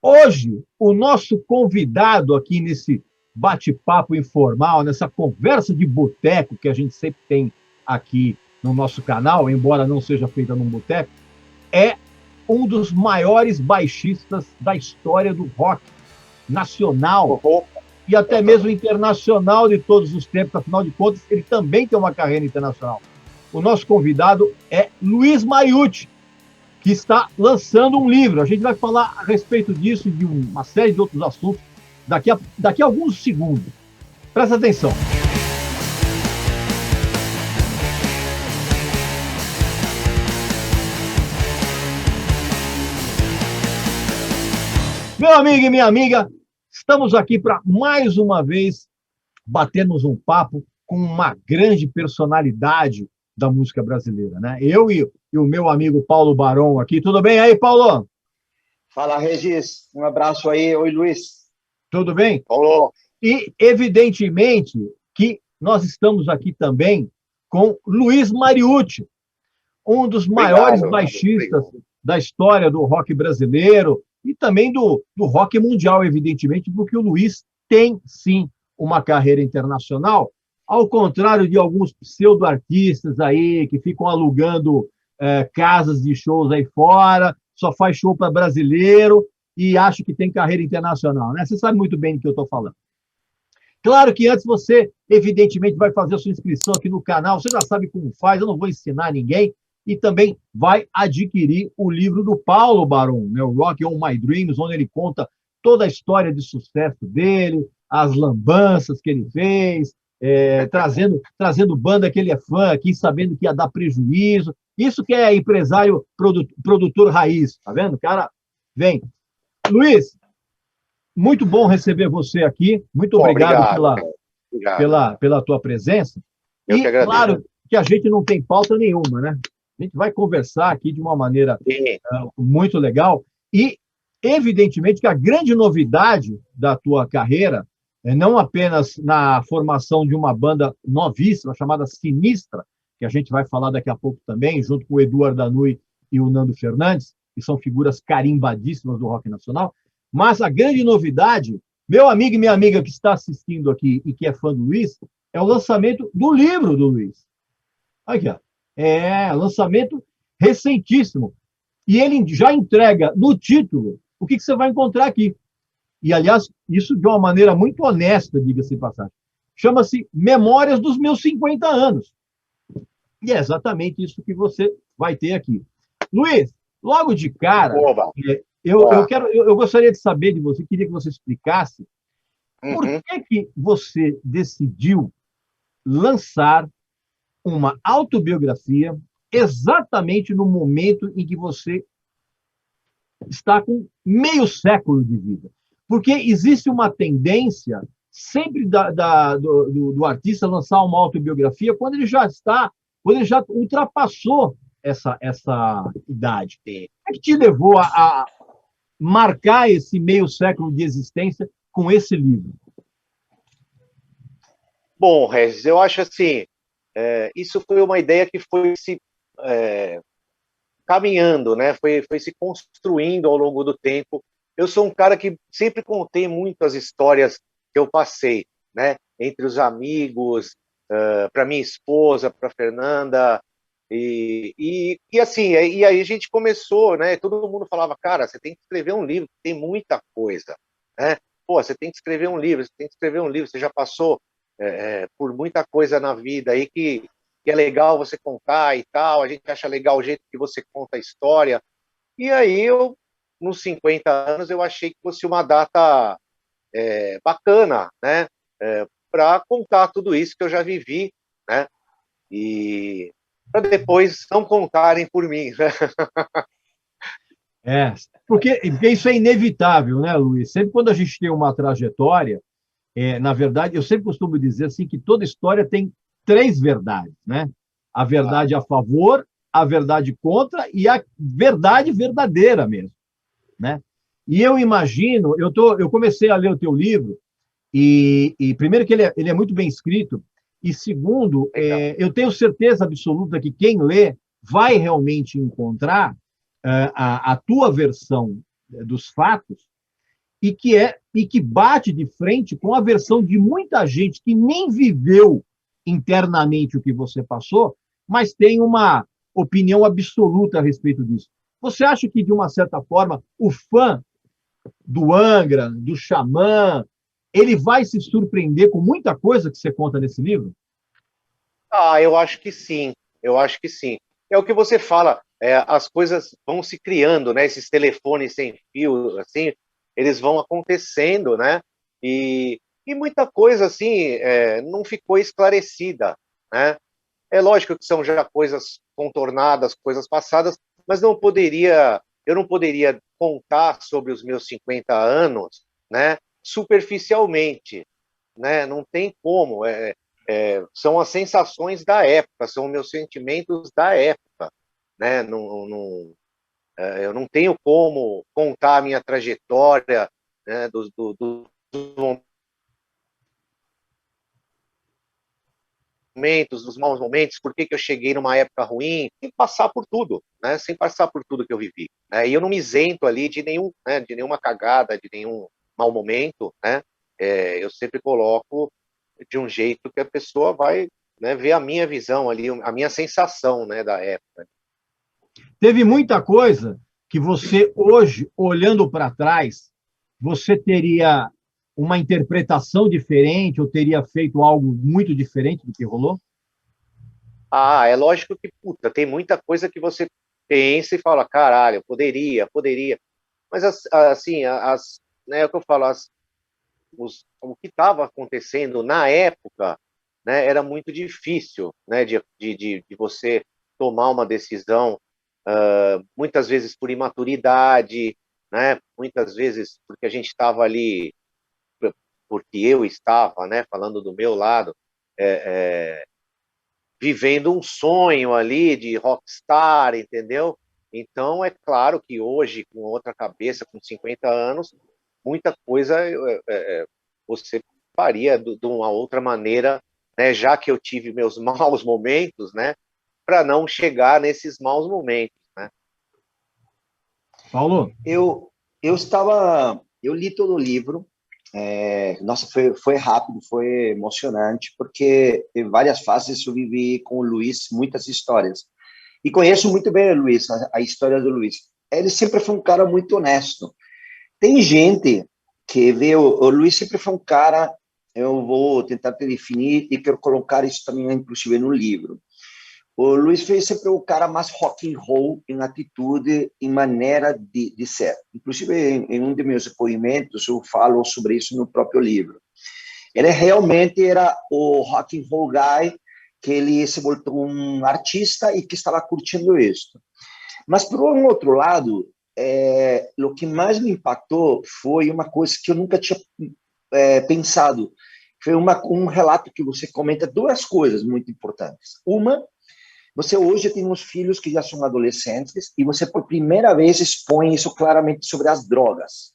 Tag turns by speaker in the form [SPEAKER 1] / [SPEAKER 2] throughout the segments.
[SPEAKER 1] Hoje, o nosso convidado aqui nesse bate-papo informal, nessa conversa de boteco que a gente sempre tem aqui no nosso canal, embora não seja feita num boteco, é um dos maiores baixistas da história do rock nacional e até mesmo internacional de todos os tempos. Afinal de contas, ele também tem uma carreira internacional. O nosso convidado é Luiz Mariucci, que está lançando um livro. A gente vai falar a respeito disso e de uma série de outros assuntos daqui a alguns segundos. Presta atenção. Meu amigo e minha amiga, estamos aqui para, mais uma vez, batermos um papo com uma grande personalidade da música brasileira, né? Eu e o meu amigo Paulo Barão aqui. Tudo bem aí, Paulo?
[SPEAKER 2] Fala, Regis. Um abraço aí. Oi, Luiz.
[SPEAKER 1] Tudo bem?
[SPEAKER 2] Paulo.
[SPEAKER 1] E, evidentemente, que nós estamos aqui também com Luiz Mariucci, um dos maiores baixistas da história do rock brasileiro e também do rock mundial, evidentemente, porque o Luiz tem, sim, uma carreira internacional, ao contrário de alguns pseudo-artistas aí que ficam alugando casas de shows aí fora, só faz show para brasileiro e acha que tem carreira internacional, né? Você sabe muito bem do que eu estou falando. Claro que antes você, evidentemente, vai fazer a sua inscrição aqui no canal, você já sabe como faz, eu não vou ensinar ninguém, e também vai adquirir o livro do Paulo Barão, né, o Rock On My Dreams, onde ele conta toda a história de sucesso dele, as lambanças que ele fez, trazendo banda que ele é fã aqui, sabendo que ia dar prejuízo. Isso que é empresário, produtor raiz, tá vendo? O cara vem. Luiz, muito bom receber você aqui. Muito obrigado pela tua presença.
[SPEAKER 2] Eu que agradeço.
[SPEAKER 1] Claro que a gente não tem pauta nenhuma, né? A gente vai conversar aqui de uma maneira muito legal. E, evidentemente, que a grande novidade da tua carreira é não apenas na formação de uma banda novíssima, chamada Sinistra, que a gente vai falar daqui a pouco também, junto com o Eduardo Danui e o Nando Fernandes, que são figuras carimbadíssimas do rock nacional, mas a grande novidade, meu amigo e minha amiga que está assistindo aqui e que é fã do Luiz, é o lançamento do livro do Luiz. Aqui, ó. Lançamento recentíssimo. E ele já entrega no título o que você vai encontrar aqui. E, aliás, isso de uma maneira muito honesta, diga-se de passagem. Chama-se Memórias dos Meus 50 Anos. E é exatamente isso que você vai ter aqui. Luiz, logo de cara, eu gostaria de saber de você, queria que você explicasse por que você decidiu lançar uma autobiografia exatamente no momento em que você está com meio século de vida. Porque existe uma tendência sempre do artista lançar uma autobiografia quando ele já ultrapassou essa idade. O que te levou a marcar esse meio século de existência com esse livro?
[SPEAKER 2] Bom, Regis, eu acho assim, isso foi uma ideia que foi se caminhando, né? Foi se construindo ao longo do tempo. Eu sou um cara que sempre contei muito as histórias que eu passei, né? Entre os amigos, para minha esposa, para Fernanda, e assim, e aí a gente começou, né? Todo mundo falava, cara, você tem que escrever um livro, tem muita coisa, né? Pô, você tem que escrever um livro, você tem que escrever um livro, você já passou por muita coisa na vida aí que é legal você contar e tal, a gente acha legal o jeito que você conta a história. E aí eu, nos 50 anos, eu achei que fosse uma data bacana, né? Para contar tudo isso que eu já vivi, né? E para depois não contarem por mim, né?
[SPEAKER 1] Porque isso é inevitável, né, Luiz? Sempre quando a gente tem uma trajetória, na verdade, eu sempre costumo dizer assim que toda história tem 3 verdades, né? A verdade a favor, a verdade contra e a verdade verdadeira mesmo, né? E eu imagino, eu comecei a ler o teu livro e primeiro que ele é muito bem escrito e segundo, eu tenho certeza absoluta que quem lê vai realmente encontrar a tua versão dos fatos e que bate de frente com a versão de muita gente que nem viveu internamente o que você passou, mas tem uma opinião absoluta a respeito disso. Você acha que, de uma certa forma, o fã do Angra, do Xamã, ele vai se surpreender com muita coisa que você conta nesse livro?
[SPEAKER 2] Ah, eu acho que sim. Eu acho que sim. É o que você fala, as coisas vão se criando, né? Esses telefones sem fio, assim, eles vão acontecendo, né? E muita coisa, assim, não ficou esclarecida, né? É lógico que são já coisas contornadas, coisas passadas, mas eu não poderia contar sobre os meus 50 anos, né? Superficialmente, né? Não tem como. São as sensações da época, são meus sentimentos da época, né? Eu não tenho como contar a minha trajetória, né? Dos momentos, dos maus momentos, por que eu cheguei numa época ruim, sem passar por tudo, né? Sem passar por tudo que eu vivi, né? E eu não me isento ali de nenhum, né? De nenhuma cagada, de nenhum mau momento, né? Eu sempre coloco de um jeito que a pessoa vai, né, ver a minha visão ali, a minha sensação, né, da época.
[SPEAKER 1] Teve muita coisa que você, hoje, olhando para trás, você teria uma interpretação diferente ou teria feito algo muito diferente do que rolou?
[SPEAKER 2] Ah, é lógico que, puta, tem muita coisa que você pensa e fala, caralho, poderia. Mas, assim, né, é o que eu falo, o que estava acontecendo na época, né, era muito difícil, né, de você tomar uma decisão, muitas vezes por imaturidade, né, muitas vezes porque a gente estava ali, porque eu estava, né, falando do meu lado, vivendo um sonho ali de rockstar, entendeu? Então, é claro que hoje, com outra cabeça, com 50 anos, muita coisa você faria de uma outra maneira, né? Já que eu tive meus maus momentos, né? Para não chegar nesses maus momentos, né?
[SPEAKER 1] Paulo?
[SPEAKER 3] Eu li todo o livro. Nossa, foi rápido, foi emocionante, porque em várias fases eu vivi com o Luiz muitas histórias. E conheço muito bem o Luiz, a história do Luiz. Ele sempre foi um cara muito honesto. Tem gente que vê o Luiz sempre foi um cara, eu vou tentar te definir e quero colocar isso também, inclusive, no livro. O Luiz foi sempre o cara mais rock and roll em atitude, em maneira de ser. Inclusive, em um de meus depoimentos, eu falo sobre isso no próprio livro. Ele realmente era o rock and roll guy, que ele se voltou um artista e que estava curtindo isso. Mas, por um outro lado, o que mais me impactou foi uma coisa que eu nunca tinha pensado. Foi um relato que você comenta, duas coisas muito importantes. Uma, você hoje tem uns filhos que já são adolescentes e você, por primeira vez, expõe isso claramente sobre as drogas.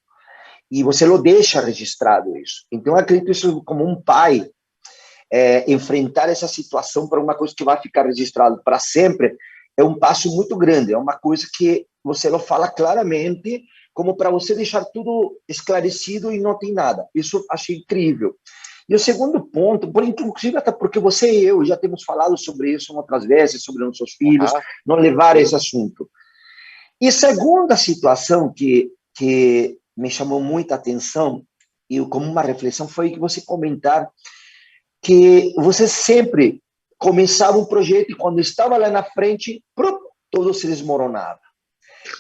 [SPEAKER 3] E você lo deixa registrado isso. Então, eu acredito isso como um pai, enfrentar essa situação para uma coisa que vai ficar registrado para sempre, é um passo muito grande, é uma coisa que você lo fala claramente, como para você deixar tudo esclarecido e não tem nada. Isso achei incrível. E o segundo ponto, inclusive até porque você e eu já temos falado sobre isso outras vezes, sobre nossos filhos, não levar esse assunto. E segunda situação que me chamou muita atenção, e como uma reflexão, foi que você comentar que você sempre começava um projeto e quando estava lá na frente, tudo se desmoronava.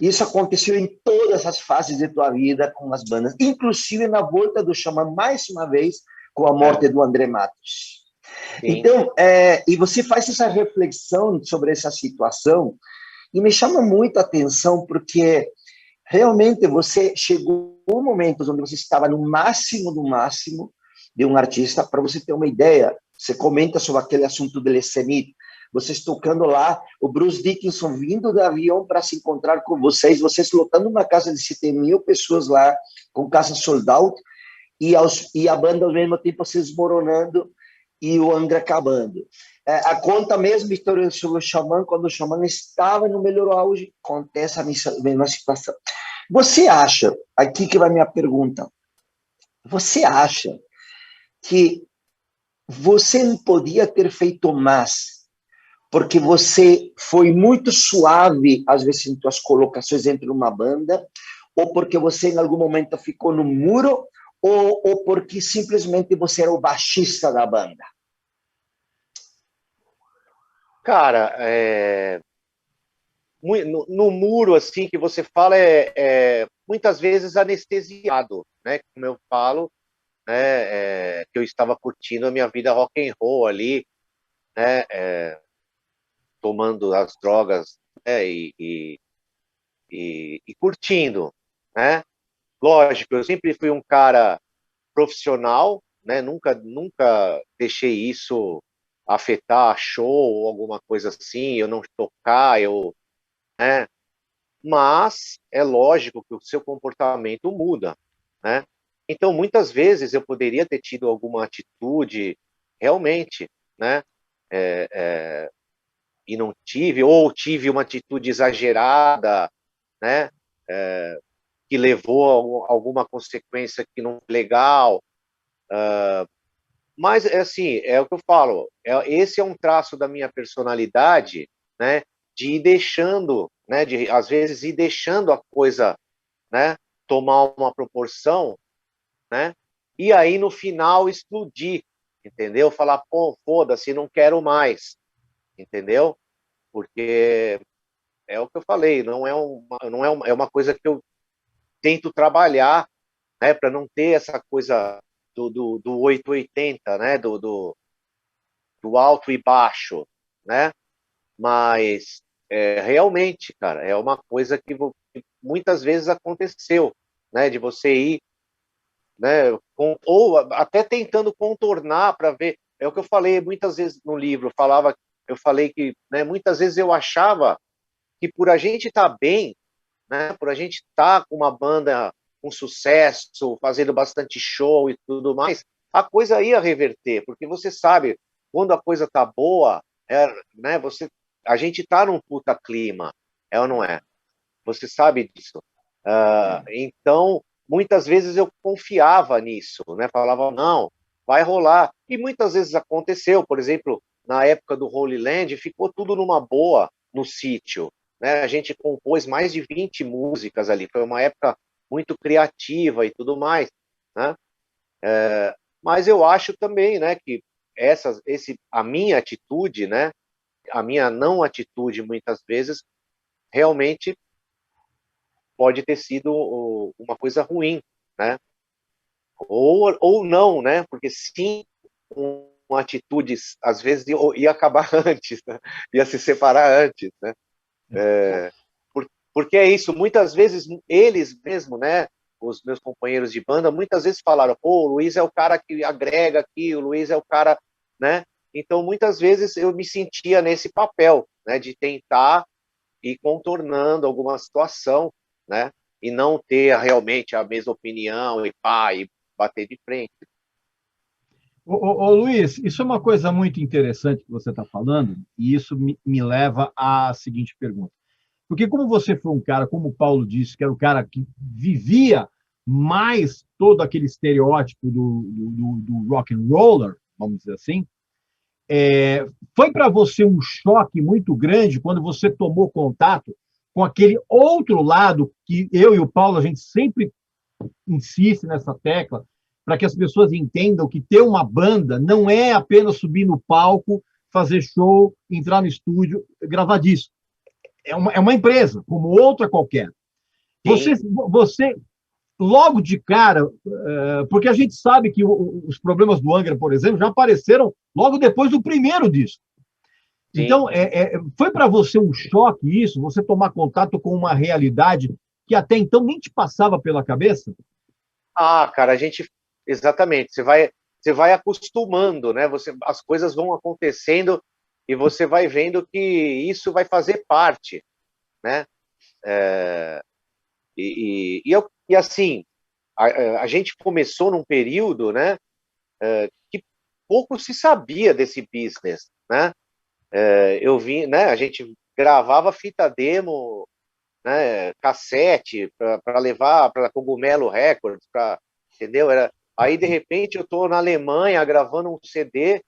[SPEAKER 3] Isso aconteceu em todas as fases de tua vida com as bandas, inclusive na volta do Xamã, mais uma vez, com a morte do André Matos. Sim. Então, e você faz essa reflexão sobre essa situação e me chama muito a atenção porque realmente você chegou a momentos onde você estava no máximo do máximo de um artista. Para você ter uma ideia, você comenta sobre aquele assunto do Yosemite, vocês tocando lá, o Bruce Dickinson vindo do avião para se encontrar com vocês lotando uma casa de 7.000 pessoas lá, com casa sold out, e a banda ao mesmo tempo se desmoronando e o Angra acabando. A conta a mesma história sobre o Xamã, quando o Xamã estava no melhor auge, acontece a mesma situação. Você acha, aqui que vai minha pergunta, você acha que você não podia ter feito mais, porque você foi muito suave, às vezes, em suas colocações dentro de uma banda, ou porque você, em algum momento, ficou no muro, ou porque simplesmente você era o baixista da banda?
[SPEAKER 2] Cara, no muro, assim, que você fala, muitas vezes anestesiado, né? Como eu falo, né? Que eu estava curtindo a minha vida rock and roll ali, né? Tomando as drogas, né? E curtindo, né? Lógico, eu sempre fui um cara profissional, né? Nunca deixei isso afetar show ou alguma coisa assim, eu não tocar, né? Mas é lógico que o seu comportamento muda, né? Então, muitas vezes eu poderia ter tido alguma atitude realmente, né? É, é, e não tive, ou tive uma atitude exagerada, né? Que levou a alguma consequência que não foi legal. Mas, assim, é o que eu falo, esse é um traço da minha personalidade, né? De ir deixando, né? De, às vezes, ir deixando a coisa, né? Tomar uma proporção, né? E aí, no final, explodir, entendeu? Falar, pô, foda-se, não quero mais, entendeu? Porque é o que eu falei, não é uma coisa que eu tento trabalhar, né? Para não ter essa coisa do 880, né? Do alto e baixo, né? Mas realmente, cara, é uma coisa que muitas vezes aconteceu, né? De você ir, né? Ou até tentando contornar para ver. É o que eu falei muitas vezes no livro. Eu falei que, né? Muitas vezes eu achava que por a gente estar bem, né? Por a gente estar com uma banda com sucesso, fazendo bastante show e tudo mais, a coisa ia reverter, porque você sabe, quando a coisa tá boa, né? A gente tá num puta clima, é ou não é? Você sabe disso. Então, muitas vezes eu confiava nisso, né? Falava, não, vai rolar. E muitas vezes aconteceu, por exemplo, na época do Holy Land, ficou tudo numa boa no sítio, né? A gente compôs mais de 20 músicas ali, foi uma época muito criativa e tudo mais, né? Mas eu acho também, né, que a minha atitude, né, a minha não atitude muitas vezes realmente pode ter sido uma coisa ruim, né? Ou não, né? Porque sim, com atitudes, às vezes, ia acabar antes, né? Ia se separar antes, né? Porque é isso, muitas vezes eles mesmo, né? Os meus companheiros de banda, muitas vezes falaram, pô, o Luiz é o cara que agrega aqui, o Luiz é o cara, né? Então, muitas vezes eu me sentia nesse papel, né? De tentar ir contornando alguma situação, né? E não ter realmente a mesma opinião e pá, e bater de frente.
[SPEAKER 1] Luiz, isso é uma coisa muito interessante que você está falando, e isso me leva à seguinte pergunta. Porque como você foi um cara, como o Paulo disse, que era o cara que vivia mais todo aquele estereótipo do rock and roller, vamos dizer assim, foi para você um choque muito grande quando você tomou contato com aquele outro lado que eu e o Paulo, a gente sempre insiste nessa tecla, para que as pessoas entendam que ter uma banda não é apenas subir no palco, fazer show, entrar no estúdio, gravar disco. É uma empresa, como outra qualquer. Você logo de cara, porque a gente sabe que os problemas do Angra, por exemplo, já apareceram logo depois do primeiro disco.
[SPEAKER 2] Sim.
[SPEAKER 1] Então, foi para você um choque isso, você tomar contato com uma realidade que até então nem te passava pela cabeça?
[SPEAKER 2] Cara, exatamente, você vai acostumando, né? As coisas vão acontecendo e você vai vendo que isso vai fazer parte, né? E assim, a gente começou num período, né? Que pouco se sabia desse business, né? Eu vi, né? A gente gravava fita demo né, cassete para levar para Cogumelo Records, entendeu? Aí, de repente, eu estou na Alemanha gravando um CD,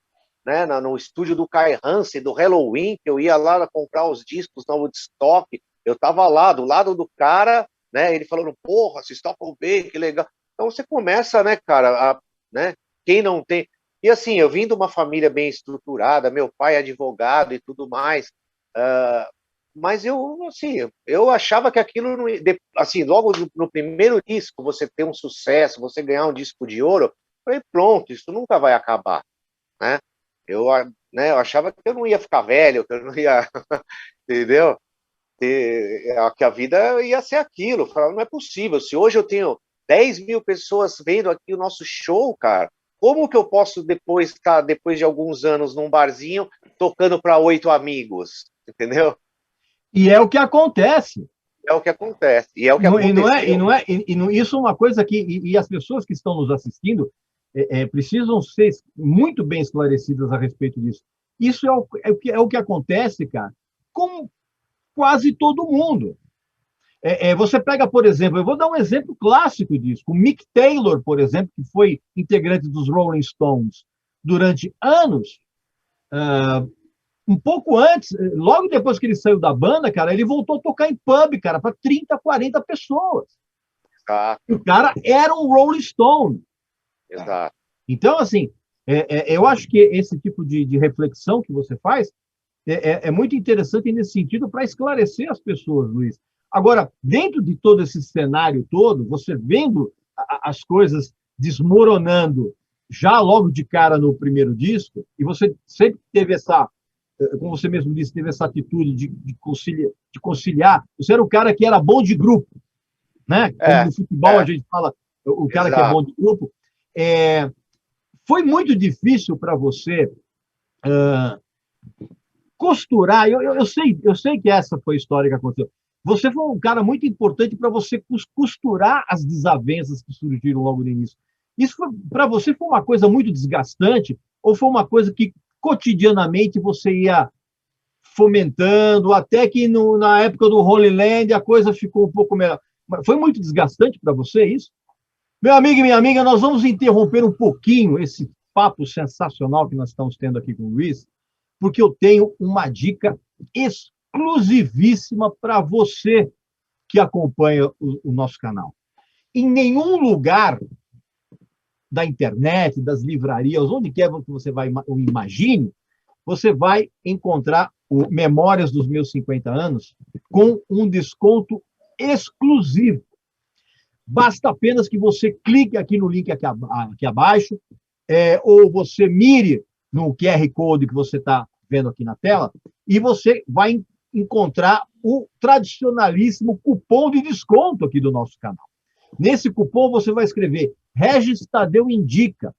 [SPEAKER 2] né, no estúdio do Kai Hansen, do Halloween, que eu ia lá comprar os discos na Woodstock, eu estava lá, do lado do cara, né, ele falando, porra, vocês tocam bem, que legal. Então você começa, né, cara, né, quem não tem... E assim, eu vim de uma família bem estruturada, meu pai é advogado e tudo mais, mas eu, assim, eu achava que aquilo não ia, assim, logo no primeiro disco, você ter um sucesso, você ganhar um disco de ouro, eu falei, pronto, isso nunca vai acabar, né? Eu, eu achava que eu não ia ficar velho, que eu não ia, entendeu? Que a vida ia ser aquilo. Eu falava, não é possível. Se hoje eu tenho 10 mil pessoas vendo aqui o nosso show, cara, como que eu posso depois estar, depois de alguns anos, num barzinho, tocando para 8 amigos, entendeu?
[SPEAKER 1] E é o que acontece.
[SPEAKER 2] É o que acontece. E é o que aconteceu.
[SPEAKER 1] Isso é uma coisa que e as pessoas que estão nos assistindo precisam ser muito bem esclarecidas a respeito disso. Isso é o que acontece, cara, com quase todo mundo. Você pega, por exemplo, eu vou dar um exemplo clássico disso. O Mick Taylor, por exemplo, que foi integrante dos Rolling Stones durante anos, um pouco antes, logo depois que ele saiu da banda, cara, ele voltou a tocar em pub, cara, para 30, 40 pessoas.
[SPEAKER 2] Exato.
[SPEAKER 1] O cara era um Rolling Stone.
[SPEAKER 2] Exato.
[SPEAKER 1] Então, assim, eu acho que esse tipo de reflexão que você faz é muito interessante nesse sentido para esclarecer as pessoas, Luiz. Agora, dentro de todo esse cenário todo, você vendo as coisas desmoronando já logo de cara no primeiro disco, e você sempre teve essa, como você mesmo disse, teve essa atitude de conciliar. Você era o cara que era bom de grupo, né? Como no futebol a gente fala, o cara que é bom de grupo. Foi muito difícil para você costurar. Eu sei que essa foi a história que aconteceu. Você foi um cara muito importante para você costurar as desavenças que surgiram logo no início. Isso para você foi uma coisa muito desgastante ou foi uma coisa que cotidianamente você ia fomentando até que na época do Holy Land a coisa ficou um pouco melhor? Foi muito desgastante para você isso? Meu amigo e minha amiga, nós vamos interromper um pouquinho esse papo sensacional que nós estamos tendo aqui com o Luiz, porque eu tenho uma dica exclusivíssima para você que acompanha o nosso canal. Em nenhum lugar da internet, das livrarias, onde quer que você vai imagine, você vai encontrar o Memórias dos Meus 50 Anos com um desconto exclusivo. Basta apenas que você clique aqui no link aqui abaixo, ou você mire no QR Code que você está vendo aqui na tela, e você vai encontrar o tradicionalíssimo cupom de desconto aqui do nosso canal. Nesse cupom você vai escrever Regis Tadeu Indica,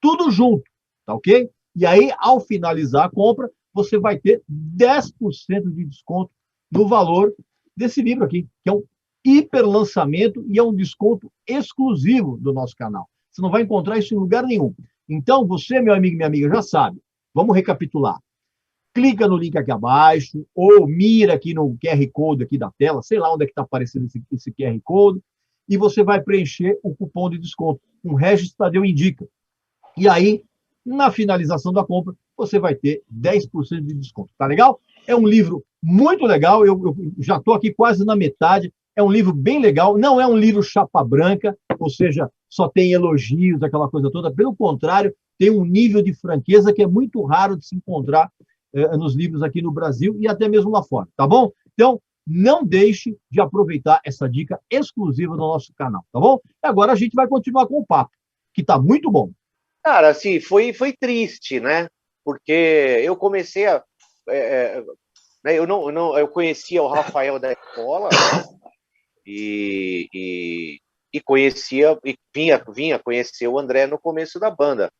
[SPEAKER 1] tudo junto, tá ok? E aí, ao finalizar a compra, você vai ter 10% de desconto no valor desse livro aqui, que é um hiper lançamento e é um desconto exclusivo do nosso canal. Você não vai encontrar isso em lugar nenhum. Então, você, meu amigo e minha amiga, já sabe. Vamos recapitular. Clica no link aqui abaixo, ou mira aqui no QR Code aqui da tela, sei lá onde é que está aparecendo esse QR Code, e você vai preencher o cupom de desconto. Um Regis Tadeu Indica. E aí, na finalização da compra, você vai ter 10% de desconto. Tá legal? É um livro muito legal, eu já estou aqui quase na metade. É um livro bem legal, não é um livro chapa branca, ou seja, só tem elogios, aquela coisa toda. Pelo contrário, tem um nível de franqueza que é muito raro de se encontrar nos livros aqui no Brasil e até mesmo lá fora, tá bom? Então, não deixe de aproveitar essa dica exclusiva do nosso canal, tá bom? E agora a gente vai continuar com o papo, que está muito bom.
[SPEAKER 2] Cara, assim, foi triste, né? Porque eu comecei a... né, eu conhecia o Rafael da escola, né? E conhecia, e vinha conhecer o André no começo da banda.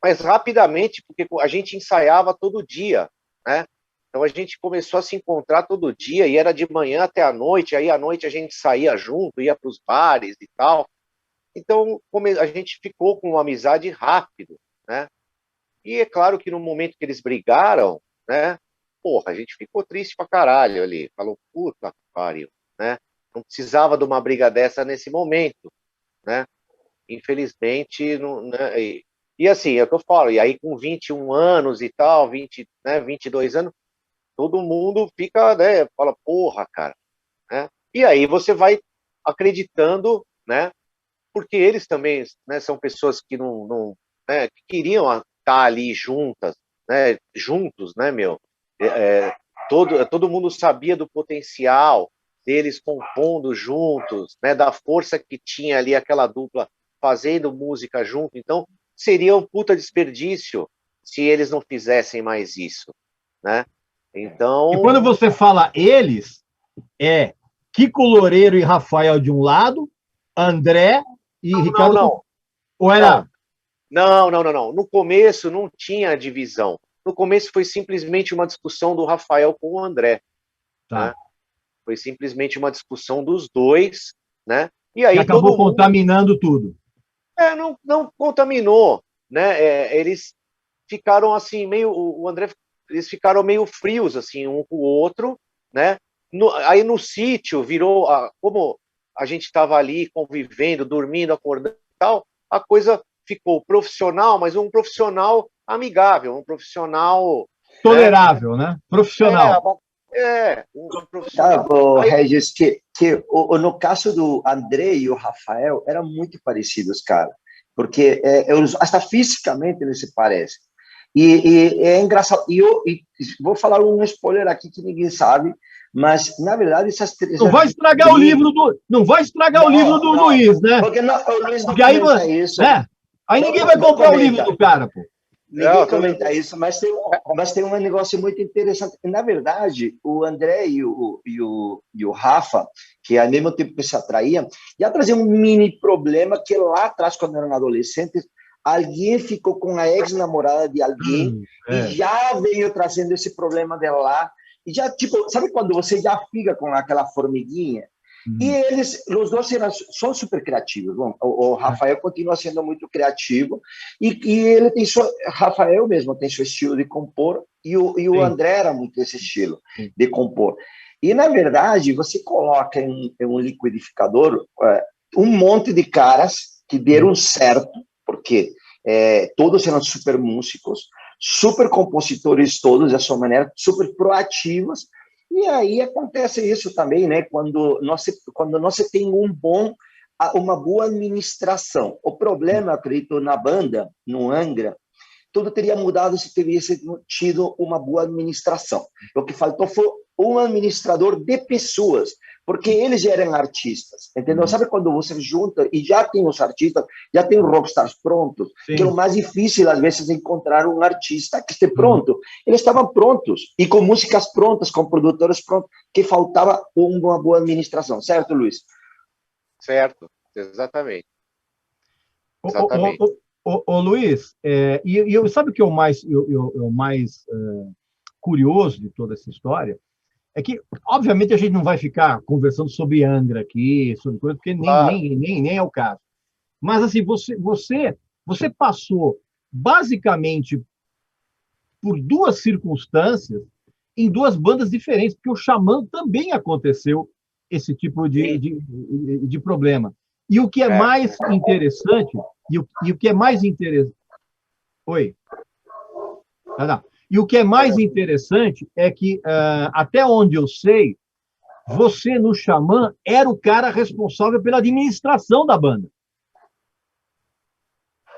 [SPEAKER 2] Mas rapidamente, porque a gente ensaiava todo dia, né? Então a gente começou a se encontrar todo dia, e era de manhã até a noite, aí à noite a gente saía junto, ia para os bares e tal. Então a gente ficou com uma amizade rápido, né? E é claro que no momento que eles brigaram, né? Porra, a gente ficou triste pra caralho ali. Falou, puta que pariu, né? Não precisava de uma briga dessa nesse momento, né? Infelizmente, não, né? E assim, é o que eu falo, e aí com 21 anos e tal, 20, né, 22 anos, todo mundo fica, né, fala, porra, cara, né? E aí você vai acreditando, né? Porque eles também, né, são pessoas que não né, que queriam estar ali juntas, né, juntos, né, meu? Todo mundo sabia do potencial deles compondo juntos, né, da força que tinha ali aquela dupla fazendo música junto. Então, seria um puta desperdício se eles não fizessem mais isso, né?
[SPEAKER 1] E quando
[SPEAKER 2] Então,
[SPEAKER 1] você fala eles, é Kiko Loureiro e Rafael de um lado, André e
[SPEAKER 2] não,
[SPEAKER 1] Ricardo.
[SPEAKER 2] não,
[SPEAKER 1] Ou
[SPEAKER 2] não,
[SPEAKER 1] era?
[SPEAKER 2] não. No começo não tinha divisão. No começo foi simplesmente uma discussão do Rafael com o André,
[SPEAKER 1] Tá.
[SPEAKER 2] né? Foi simplesmente uma discussão dos dois, né? E
[SPEAKER 1] Que
[SPEAKER 2] aí
[SPEAKER 1] acabou
[SPEAKER 2] todo mundo
[SPEAKER 1] contaminando tudo.
[SPEAKER 2] não contaminou, né? Eles ficaram assim meio o André, eles ficaram meio frios assim um com o outro, né? Aí no sítio virou como a gente estava ali convivendo, dormindo, acordando e tal, a coisa ficou profissional, mas um profissional amigável, um profissional, né?
[SPEAKER 1] Tolerável, né?
[SPEAKER 2] É,
[SPEAKER 1] Profissional.
[SPEAKER 2] um
[SPEAKER 3] Tá,
[SPEAKER 2] profissional.
[SPEAKER 3] ô,
[SPEAKER 2] Aí,
[SPEAKER 3] Regis, no caso do André e o Rafael, eram muito parecidos, cara, porque até fisicamente eles se parecem. E é engraçado, e vou falar um spoiler aqui que ninguém sabe, mas, na verdade,
[SPEAKER 1] Não vai estragar o livro do, não vai estragar o livro do
[SPEAKER 3] Não,
[SPEAKER 1] Luiz, né?
[SPEAKER 3] porque não, o Luiz não
[SPEAKER 1] Porque aí,
[SPEAKER 3] comenta isso,
[SPEAKER 1] né? Aí ninguém vai
[SPEAKER 3] não
[SPEAKER 1] comprar o livro
[SPEAKER 3] comenta.
[SPEAKER 1] do cara, pô.
[SPEAKER 3] Ninguém comenta isso, mas tem um negócio muito interessante. Na verdade, o André e o Rafa, que ao mesmo tempo que se atraíam, já traziam um mini problema que lá atrás, quando eram adolescentes, alguém ficou com a ex-namorada de alguém e
[SPEAKER 1] É.
[SPEAKER 3] já veio trazendo esse problema dela lá. E já, tipo, sabe quando você já fica com aquela formiguinha? E
[SPEAKER 1] Uhum.
[SPEAKER 3] eles, os dois são super criativos. Bom, o Rafael continua sendo muito criativo e ele tem Rafael mesmo tem seu estilo de compor e o
[SPEAKER 1] Sim,
[SPEAKER 3] André era muito esse estilo
[SPEAKER 1] sim.
[SPEAKER 3] de compor. E, na verdade, você coloca em um liquidificador um monte de caras que deram certo, porque todos eram super músicos, super compositores todos, da sua maneira, super proativos, e aí acontece isso também, né? Quando nós tem uma boa administração. O problema, acredito, na banda, no Angra, tudo teria mudado se tivesse tido uma boa administração. O que faltou foi um administrador de pessoas, porque eles já eram artistas, entendeu? Sabe quando você junta e já tem os artistas, já tem rockstars prontos, que é o
[SPEAKER 1] Sim.
[SPEAKER 3] mais difícil, às vezes, encontrar um artista que esteja pronto. Eles estavam prontos, e com músicas prontas, com produtores prontos, que faltava uma boa administração, certo, Luiz?
[SPEAKER 2] certo, exatamente,
[SPEAKER 1] Ô, ô,
[SPEAKER 2] exatamente.
[SPEAKER 1] ô, ô, Luiz, sabe o que é o mais curioso de toda essa história? É que, obviamente, a gente não vai ficar conversando sobre Angra aqui, sobre coisa, porque nem,
[SPEAKER 2] Claro.
[SPEAKER 1] nem, nem, nem é o caso. Mas, assim, você passou basicamente por duas circunstâncias em duas bandas diferentes, porque o Xamã também aconteceu esse tipo de,
[SPEAKER 2] Sim,
[SPEAKER 1] de, de problema. E o que é
[SPEAKER 2] é.
[SPEAKER 1] mais interessante, e o que é mais interessante. Oi? Ah, não. E o que é mais interessante é que, até onde eu sei, você no Xamã era o cara responsável pela administração da banda.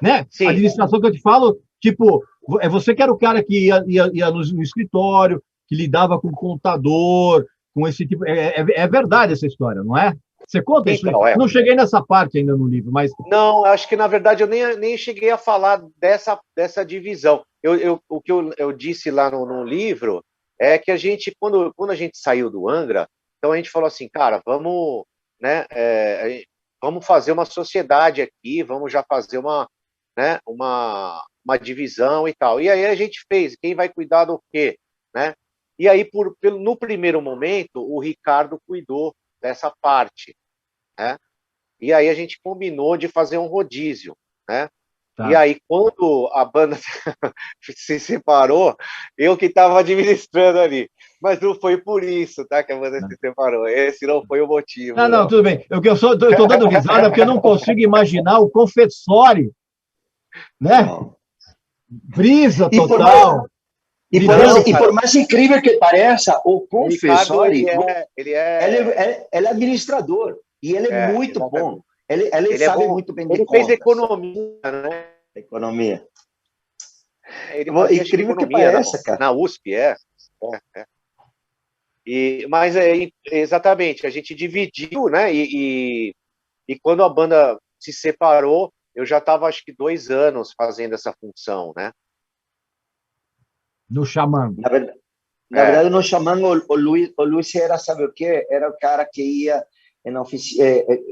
[SPEAKER 1] Né? A
[SPEAKER 2] Sim,
[SPEAKER 1] administração que eu te falo, tipo, é você que era o cara que ia no escritório, que lidava com o contador, com esse tipo. É verdade essa história, não é? Você conta isso?
[SPEAKER 2] então,
[SPEAKER 1] Não cheguei nessa parte ainda no livro, mas.
[SPEAKER 2] não, acho que na verdade eu nem cheguei a falar dessa divisão. O que eu disse lá no livro é que a gente, quando a gente saiu do Angra, então a gente falou assim, cara, vamos, né, vamos fazer uma sociedade aqui, vamos já fazer uma divisão e tal. E aí a gente fez, quem vai cuidar do quê, né? E aí, no primeiro momento, o Ricardo cuidou dessa parte, né? E aí a gente combinou de fazer um rodízio, né?
[SPEAKER 1] Tá.
[SPEAKER 2] E aí, quando a banda se separou, eu que estava administrando ali. Mas não foi por isso, tá, que a banda se separou. Esse não foi o motivo,
[SPEAKER 1] Não,
[SPEAKER 2] não.
[SPEAKER 1] tudo bem. Eu estou dando risada porque eu não consigo imaginar o confessório, né?
[SPEAKER 3] Não.
[SPEAKER 1] Brisa
[SPEAKER 3] E por mais,
[SPEAKER 1] total.
[SPEAKER 2] Não,
[SPEAKER 3] e
[SPEAKER 2] cara,
[SPEAKER 3] por mais incrível que pareça, o
[SPEAKER 2] o Ricardo,
[SPEAKER 3] confessório,
[SPEAKER 2] ele
[SPEAKER 3] ele é administrador e ele é muito bom.
[SPEAKER 2] exatamente.
[SPEAKER 3] Ele
[SPEAKER 2] Ele é
[SPEAKER 3] sabe
[SPEAKER 2] bom.
[SPEAKER 3] muito bem de
[SPEAKER 2] Ele fez
[SPEAKER 3] contas,
[SPEAKER 2] economia, né?
[SPEAKER 3] economia.
[SPEAKER 2] Ele fazia, acho que,
[SPEAKER 3] Incrível que
[SPEAKER 2] economia
[SPEAKER 3] pareça, cara.
[SPEAKER 2] na USP, é. Mas exatamente, a gente dividiu, né? E quando a banda se separou, eu já estava, acho que, 2 anos fazendo essa função, né?
[SPEAKER 1] No Xamã.
[SPEAKER 3] Na verdade, nós chamamos o Luiz era, sabe o quê? Era o cara que ia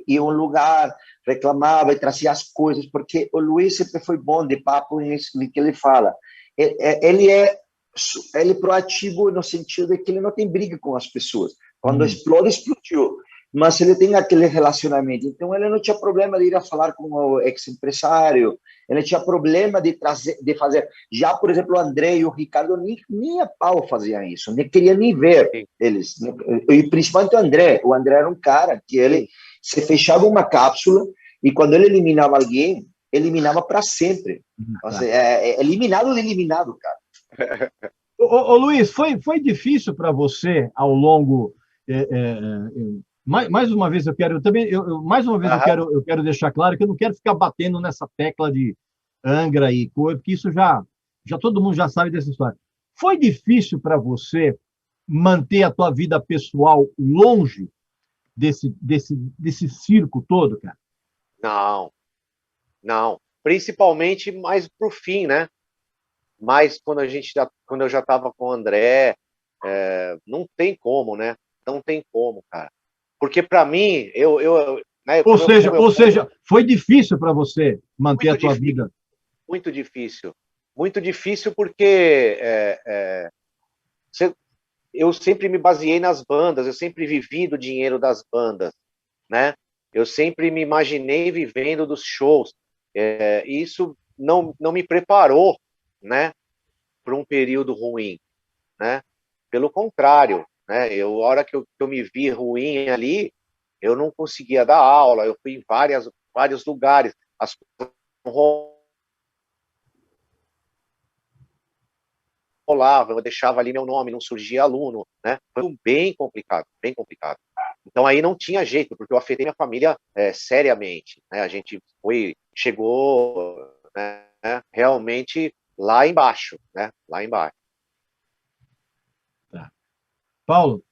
[SPEAKER 3] ia a um lugar, reclamava e trazia as coisas, porque o Luiz sempre foi bom de papo no que ele fala. Ele é proativo no sentido de que ele não tem briga com as pessoas. Quando explode, explodiu. Mas ele tem aquele relacionamento. Então, ele não tinha problema de ir a falar com o ex-empresário, ele tinha problema de fazer. Já, por exemplo, o André e o Ricardo nem a pau faziam isso, nem queria nem ver eles. E principalmente o André. O André era um cara que ele se fechava uma cápsula e quando ele eliminava alguém, eliminava para sempre. Assim, eliminado, cara.
[SPEAKER 1] Ô, Luiz, foi difícil para você ao longo. Mais uma vez eu quero também, mais uma vez eu quero deixar claro que eu não quero ficar batendo nessa tecla de Angra e coisa, porque isso já todo mundo já sabe dessa história. Foi difícil para você manter a tua vida pessoal longe desse circo todo, cara?
[SPEAKER 2] Não. Principalmente mais pro fim, né? Mas quando eu já estava com o André, não tem como, né? Não tem como, cara. Porque para mim, né,
[SPEAKER 1] ou seja, foi difícil para você manter a tua vida?
[SPEAKER 2] Muito difícil. Muito difícil porque eu sempre me baseei nas bandas, eu sempre vivi do dinheiro das bandas, né? Eu sempre me imaginei vivendo dos shows. E isso não me preparou, né, para um período ruim, né? Pelo contrário, né? A hora que eu me vi ruim ali, eu não conseguia dar aula, eu fui em vários lugares, as coisas não rolavam, eu deixava ali meu nome, não surgia aluno, né? Foi bem complicado, bem complicado. Então aí não tinha jeito, porque eu afetei minha família seriamente, né? A gente chegou, né, realmente lá embaixo, né? Lá embaixo.
[SPEAKER 1] Tá. Paulo?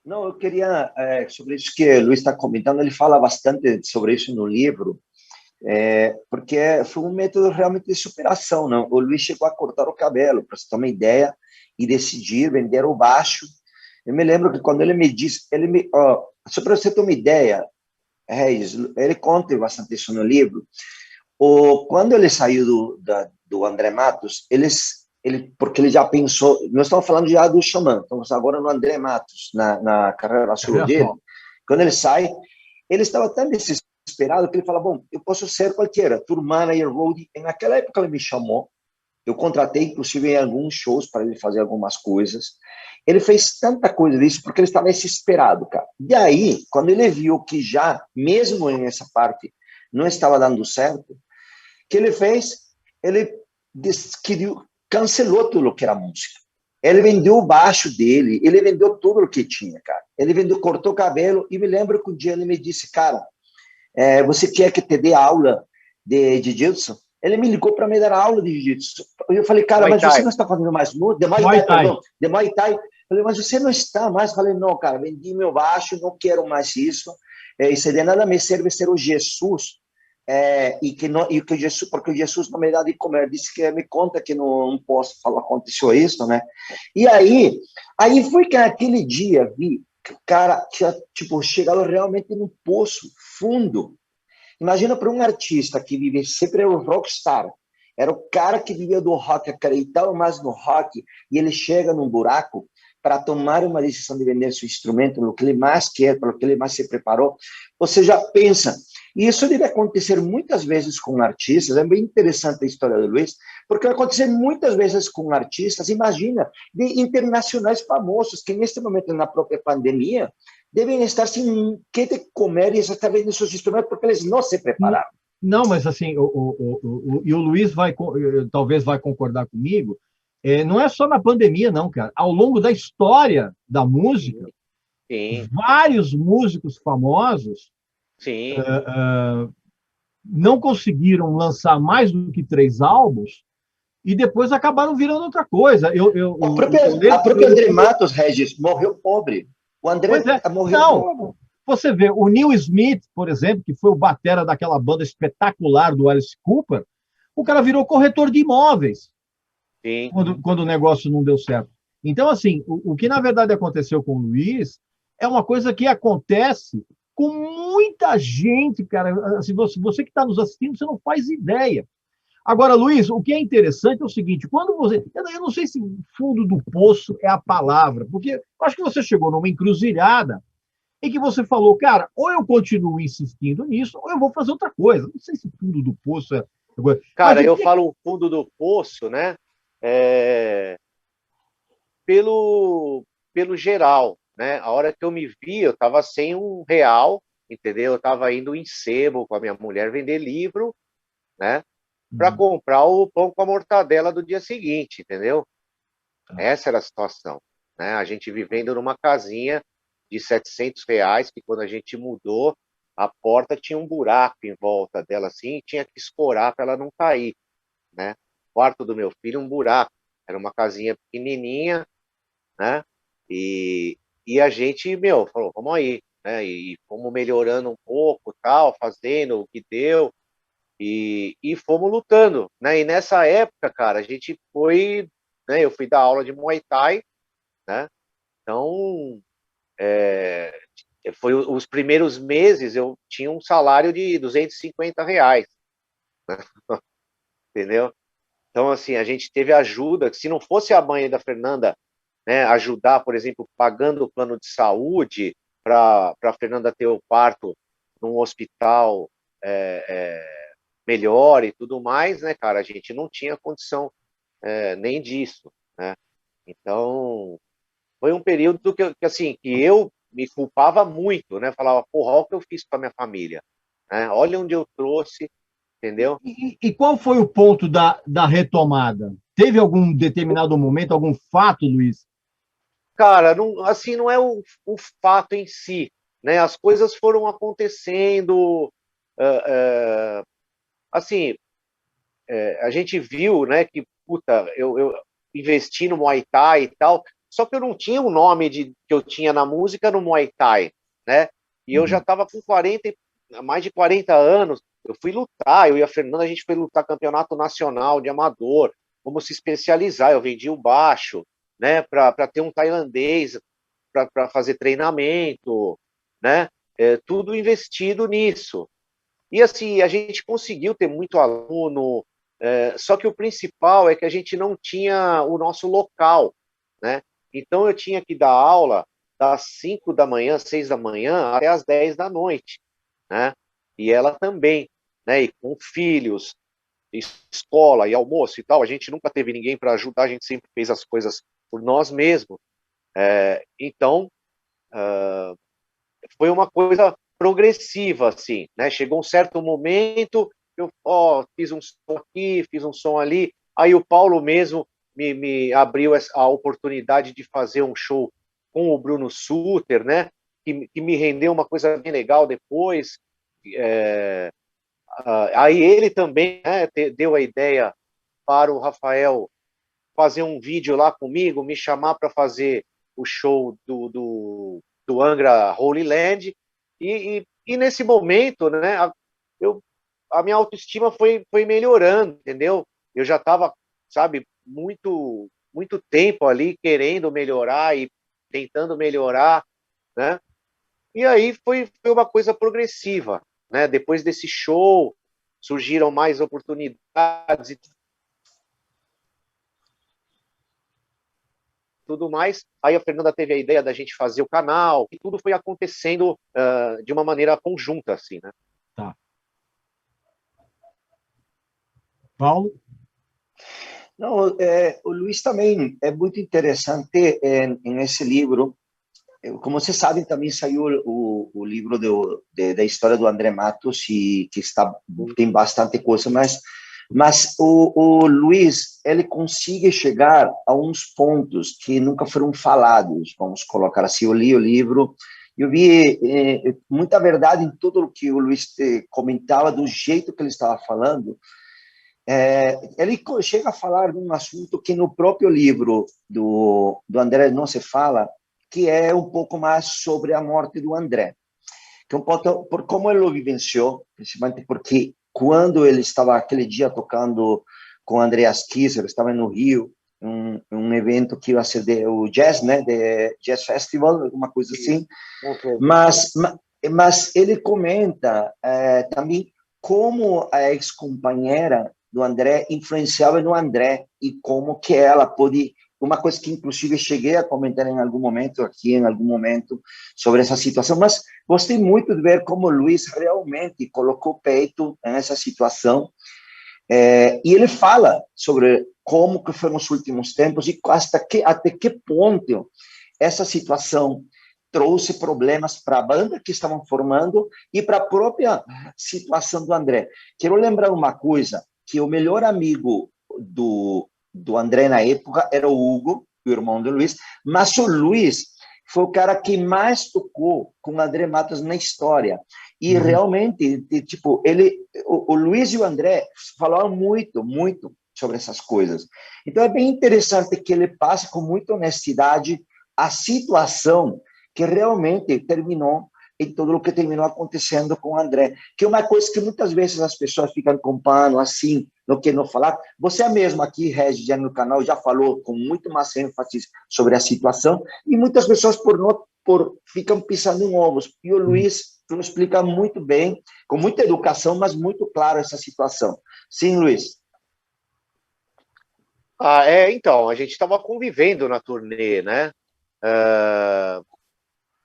[SPEAKER 3] Não, eu queria, sobre isso que o Luiz está comentando, ele fala bastante sobre isso no livro, porque foi um método realmente de superação, não? O Luiz chegou a cortar o cabelo, para você ter uma ideia, e decidir vender o baixo. Eu me lembro que quando ele me disse, só para você ter uma ideia, Reis, ele conta bastante isso no livro, quando ele saiu do André Matos, porque ele já pensou, nós estamos falando já do Xamã, estamos agora no André Matos, na carreira solo dele. Quando ele sai, ele estava tão desesperado que ele fala, bom, eu posso ser qualquer tour manager, roadie. Naquela época ele me chamou, eu contratei inclusive em alguns shows para ele fazer algumas coisas. Ele fez tanta coisa disso porque ele estava desesperado, cara. E aí, quando ele viu que já, mesmo nessa parte, não estava dando certo, o que ele fez? Ele cancelou tudo o que era música. Ele vendeu o baixo dele, ele vendeu tudo o que tinha, cara. Ele cortou o cabelo, e me lembro que um dia ele me disse, cara, você quer que te dê aula de jiu-jitsu? Ele me ligou para me dar aula de jiu-jitsu. Eu falei, cara, mas você não está fazendo mais música? De Muay Thai. Eu falei, mas você não está mais? Eu falei, não, cara, vendi meu baixo, não quero mais isso. Isso de nada me serve ser o Jesus, que Jesus, porque Jesus não me dá de comer, disse que me conta que não posso falar, aconteceu isso, né? E aí foi que naquele dia vi que o cara tinha, tipo, chegado realmente num poço fundo. Imagina para um artista que vive sempre o rockstar, era o cara que vivia do rock, acreditava mais no rock, e ele chega num buraco para tomar uma decisão de vender seu instrumento, no que ele mais quer, pelo que ele mais se preparou. Você já pensa, E isso deve acontecer muitas vezes com artistas, é bem interessante a história do Luiz, porque vai acontecer muitas vezes com artistas, imagina, de internacionais famosos, que neste momento, na própria pandemia, devem estar sem que de comer e estar vendo seus instrumentos, porque eles não se prepararam.
[SPEAKER 1] Não, mas assim, e o Luiz talvez vai concordar comigo, não é só na pandemia, não, cara. Ao longo da história da música,
[SPEAKER 2] Sim.
[SPEAKER 1] Vários músicos famosos
[SPEAKER 2] Sim.
[SPEAKER 1] Não conseguiram lançar mais do que 3 álbuns e depois acabaram virando outra coisa.
[SPEAKER 3] A própria André Matos, Regis, morreu pobre. O André morreu pobre.
[SPEAKER 1] Você vê, o Neil Smith, por exemplo, que foi o batera daquela banda espetacular do Alice Cooper, o cara virou corretor de imóveis.
[SPEAKER 2] Sim.
[SPEAKER 1] Quando o negócio não deu certo. Então, assim, o que na verdade aconteceu com o Luiz é uma coisa que acontece com muita gente, cara. Assim, você que está nos assistindo, você não faz ideia. Agora, Luiz, o que é interessante é o seguinte, quando você... Eu não sei se fundo do poço é a palavra, porque eu acho que você chegou numa encruzilhada em que você falou, cara, ou eu continuo insistindo nisso, ou eu vou fazer outra coisa. Não sei se fundo do poço é...
[SPEAKER 2] Cara, eu falo fundo do poço, né? Pelo geral, né? A hora que eu me vi, eu estava sem R$ 1, entendeu? Eu estava indo em sebo com a minha mulher vender livro, né? Para comprar o pão com a mortadela do dia seguinte, entendeu? Essa era a situação, né? A gente vivendo numa casinha de R$ 700, que quando a gente mudou, a porta tinha um buraco em volta dela, assim, e tinha que escorar para ela não cair, né? O quarto do meu filho, um buraco. Era uma casinha pequenininha, né? E a gente, falou, vamos aí, né? E fomos melhorando um pouco, tal, fazendo o que deu, e fomos lutando, né? E nessa época, cara, a gente foi, né? Eu fui dar aula de Muay Thai, né? Então, foi os primeiros meses, eu tinha um salário de R$ 250, entendeu? Então, assim, a gente teve ajuda, se não fosse a mãe da Fernanda, né, ajudar, por exemplo, pagando o plano de saúde para a Fernanda ter o parto num hospital melhor e tudo mais, né, cara, a gente não tinha condição nem disso, né? Então, foi um período assim, que eu me culpava muito, né? Falava, porra, olha o que eu fiz para minha família, né? Olha onde eu trouxe, entendeu?
[SPEAKER 1] E qual foi o ponto da retomada? Teve algum determinado momento, algum fato, Luiz?
[SPEAKER 2] Cara, não, assim, não é o fato em si, né? As coisas foram acontecendo, assim, a gente viu, né, que, puta, eu investi no Muay Thai e tal, só que eu não tinha o nome que eu tinha na música no Muay Thai, né? E eu já estava com mais de 40 anos, eu fui lutar, eu e a Fernanda, a gente foi lutar campeonato nacional de amador, vamos se especializar, eu vendi o baixo, né, para ter um tailandês para fazer treinamento, né? Tudo investido nisso. E assim, a gente conseguiu ter muito aluno, só que o principal é que a gente não tinha o nosso local, né? Então eu tinha que dar aula das 5 da manhã, 6 da manhã, até as 10 da noite, né? E ela também, né? E com filhos, escola e almoço e tal, a gente nunca teve ninguém para ajudar, a gente sempre fez as coisas por nós mesmos. Então, foi uma coisa progressiva, assim, né? Chegou um certo momento, eu fiz um som aqui, fiz um som ali, aí o Paulo mesmo me abriu a oportunidade de fazer um show com o Bruno Suter, né? Que me rendeu uma coisa bem legal depois. Aí ele também, né, deu a ideia para o Rafael fazer um vídeo lá comigo, me chamar para fazer o show do Angra Holy Land, e nesse momento, né, a minha autoestima foi melhorando, entendeu? Eu já estava, sabe, muito tempo ali querendo melhorar e tentando melhorar, né? E aí foi uma coisa progressiva, né? Depois desse show, surgiram mais oportunidades e tudo mais. Aí a Fernanda teve a ideia da gente fazer o canal, e tudo foi acontecendo de uma maneira conjunta, assim, né?
[SPEAKER 1] Tá. Paulo?
[SPEAKER 3] Não, o Luiz também é muito interessante nesse livro. Como vocês sabem, também saiu o livro da história do André Matos, e que tem bastante coisa, mas o Luiz, ele consegue chegar a uns pontos que nunca foram falados, vamos colocar assim. Eu li o livro, eu vi muita verdade em tudo o que o Luiz comentava, do jeito que ele estava falando. Ele chega a falar de um assunto que no próprio livro do André não se fala, que é um pouco mais sobre a morte do André, que um pouco por como ele o vivenciou, principalmente porque quando ele estava aquele dia tocando com o Andreas Kisser, estava no Rio, um evento que ia ser o Jazz, né, de Jazz Festival, alguma coisa assim, mas ele comenta também como a ex-companheira do André influenciava no André, e como que ela pôde, uma coisa que inclusive cheguei a comentar em algum momento sobre essa situação, mas gostei muito de ver como o Luiz realmente colocou peito nessa situação, e ele fala sobre como que foram os últimos tempos e até que ponto essa situação trouxe problemas para a banda que estavam formando e para a própria situação do André. Quero lembrar uma coisa, que o melhor amigo do André na época era o Hugo, o irmão do Luiz, mas o Luiz foi o cara que mais tocou com o André Matos na história. E realmente, tipo, o Luiz e o André falaram muito, muito sobre essas coisas. Então é bem interessante que ele passe com muita honestidade a situação que realmente terminou em tudo o que terminou acontecendo com o André, que é uma coisa que muitas vezes as pessoas ficam com pano, assim, no que não falar. Você mesmo aqui, Regis, já no canal, já falou com muito mais ênfase sobre a situação, e muitas pessoas ficam pisando em ovos. E o Luiz nos explica muito bem, com muita educação, mas muito claro essa situação. Sim, Luiz?
[SPEAKER 2] Então, a gente estava convivendo na turnê, né?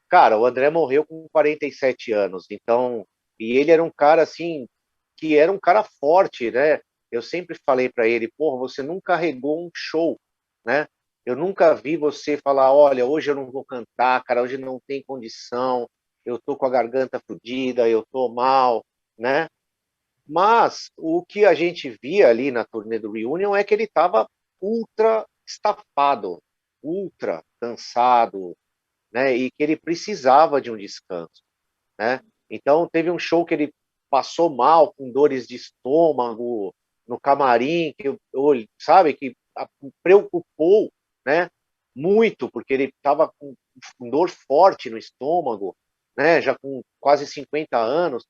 [SPEAKER 2] Cara, o André morreu com 47 anos, então, e ele era um cara, assim, que era um cara forte, né? Eu sempre falei para ele, porra, você nunca carregou um show, né? Eu nunca vi você falar, olha, hoje eu não vou cantar, cara, hoje não tem condição, eu tô com a garganta fodida, eu tô mal, né? Mas o que a gente via ali na turnê do Reunion é que ele tava ultra estafado, ultra cansado, né? E que ele precisava de um descanso, né? Então teve um show que ele passou mal, com dores de estômago no camarim, sabe, que preocupou, né? Muito, porque ele estava com dor forte no estômago, né? Já com quase 50 anos.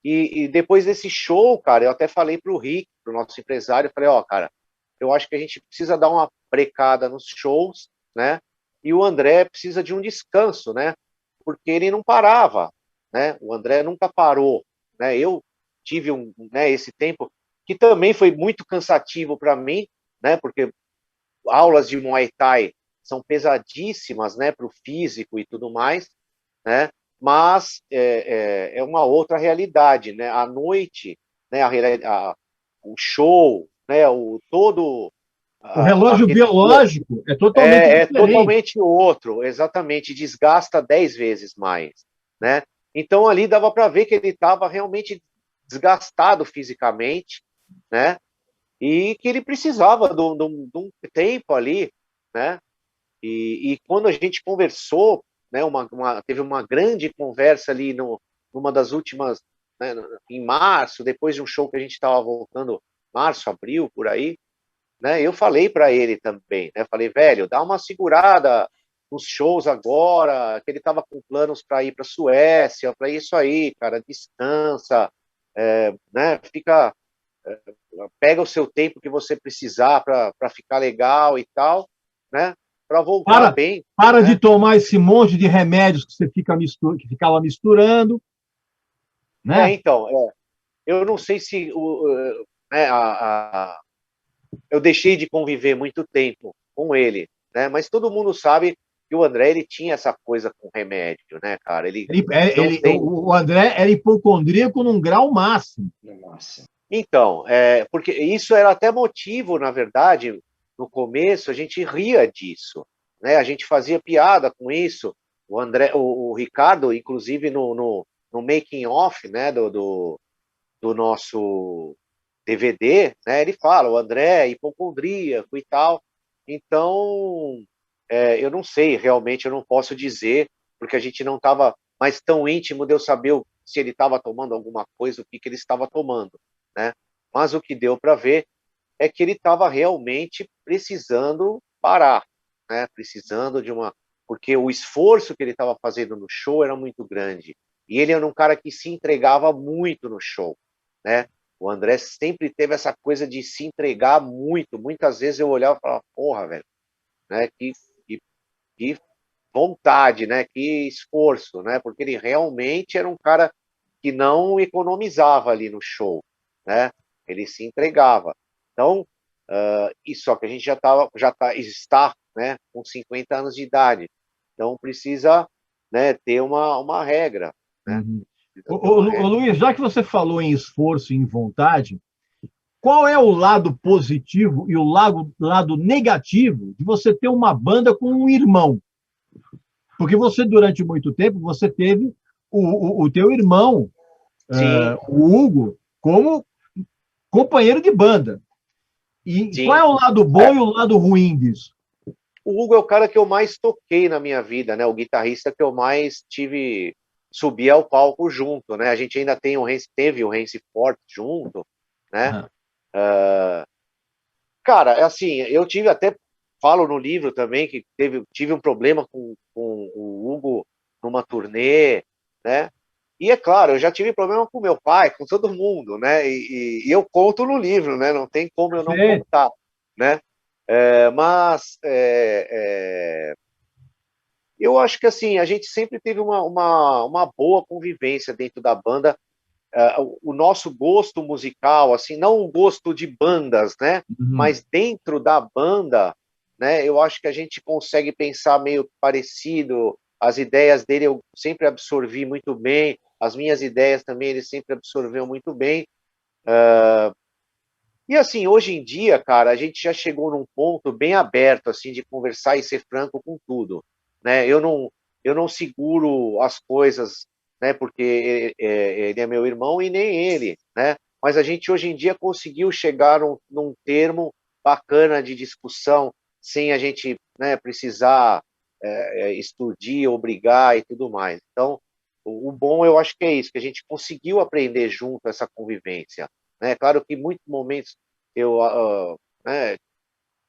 [SPEAKER 2] E depois desse show, cara, eu até falei pro Rick, pro nosso empresário, eu falei, ó, cara, eu acho que a gente precisa dar uma brecada nos shows, né? E o André precisa de um descanso, né? Porque ele não parava, né? O André nunca parou, né? Eu tive esse tempo que também foi muito cansativo para mim, né? Porque aulas de Muay Thai são pesadíssimas, né? Para o físico e tudo mais, né? Mas é uma outra realidade, né? À noite, né? O show, né?
[SPEAKER 1] O relógio biológico é totalmente diferente.
[SPEAKER 2] Totalmente outro, exatamente, desgasta 10 vezes mais, né? Então ali dava para ver que ele estava realmente desgastado fisicamente, né? E que ele precisava de um tempo ali, né? E quando a gente conversou, né? Teve uma grande conversa ali numa das últimas, né, em março, depois de um show que a gente estava voltando, março, abril, por aí, né? Eu falei para ele também, né? Falei, velho, dá uma segurada nos shows agora, que ele estava com planos para ir para Suécia, para isso aí, cara, descansa, né? Pega o seu tempo que você precisar para ficar legal e tal, né? Para voltar bem.
[SPEAKER 1] Para
[SPEAKER 2] né?
[SPEAKER 1] de tomar esse monte de remédios que você que ficava misturando, né?
[SPEAKER 2] Então, eu não sei se né, eu deixei de conviver muito tempo com ele, né? Mas todo mundo sabe que o André ele tinha essa coisa com remédio, né, cara? O André
[SPEAKER 1] era hipocondríaco num grau máximo.
[SPEAKER 2] Então, porque isso era até motivo, na verdade, no começo a gente ria disso, né? A gente fazia piada com isso. O André, o Ricardo, inclusive no making off, né, do nosso DVD, né, ele fala, o André é hipocondríaco e tal. Então, eu não sei, realmente eu não posso dizer, porque a gente não estava mais tão íntimo de eu saber se ele estava tomando alguma coisa, o que ele estava tomando, né? Mas o que deu para ver é que ele estava realmente precisando parar, né? Precisando de uma... Porque o esforço que ele estava fazendo no show era muito grande. E ele era um cara que se entregava muito no show, né? O André sempre teve essa coisa de se entregar muito. Muitas vezes eu olhava e falava, porra, velho, né? Que vontade, né? Que esforço, né? Porque ele realmente era um cara que não economizava ali no show, né? Ele se entregava. Então, e só que a gente está, né, com 50 anos de idade. Então precisa, né, ter uma regra, né?
[SPEAKER 1] Uhum. Ô, Luiz, já que você falou em esforço e em vontade, qual é o lado positivo e o lado negativo de você ter uma banda com um irmão? Porque você, durante muito tempo, você teve o teu irmão,
[SPEAKER 2] Sim,
[SPEAKER 1] o Hugo, como companheiro de banda. E qual
[SPEAKER 2] sim.
[SPEAKER 1] é o lado bom e o lado ruim disso?
[SPEAKER 2] O Hugo é o cara que eu mais toquei na minha vida, né? O guitarrista que eu mais tive subir ao palco junto, né? A gente ainda teve o Renzi Forte junto, né?
[SPEAKER 1] Uhum.
[SPEAKER 2] Cara, é assim, eu tive até, falo no livro também, que tive um problema com o Hugo numa turnê, né? E é claro, eu já tive problema com meu pai, com todo mundo, né? E eu conto no livro, né? Não tem como eu não
[SPEAKER 1] Perfeito.
[SPEAKER 2] contar, né? Mas eu acho que assim, a gente sempre teve uma boa convivência dentro da banda. O nosso gosto musical, assim, não o gosto de bandas, né?
[SPEAKER 1] Uhum.
[SPEAKER 2] Mas dentro da banda, né? Eu acho que a gente consegue pensar meio parecido. As ideias dele eu sempre absorvi muito bem, as minhas ideias também ele sempre absorveu muito bem. E assim, hoje em dia, cara, a gente já chegou num ponto bem aberto, assim, de conversar e ser franco com tudo, né? Eu não seguro as coisas, né? Porque ele é meu irmão e nem ele, né? Mas a gente hoje em dia conseguiu chegar num termo bacana de discussão, sem a gente, né, precisar explodir, obrigar e tudo mais. Então, o bom eu acho que é isso, que a gente conseguiu aprender junto essa convivência, né? Claro que em muitos momentos eu né,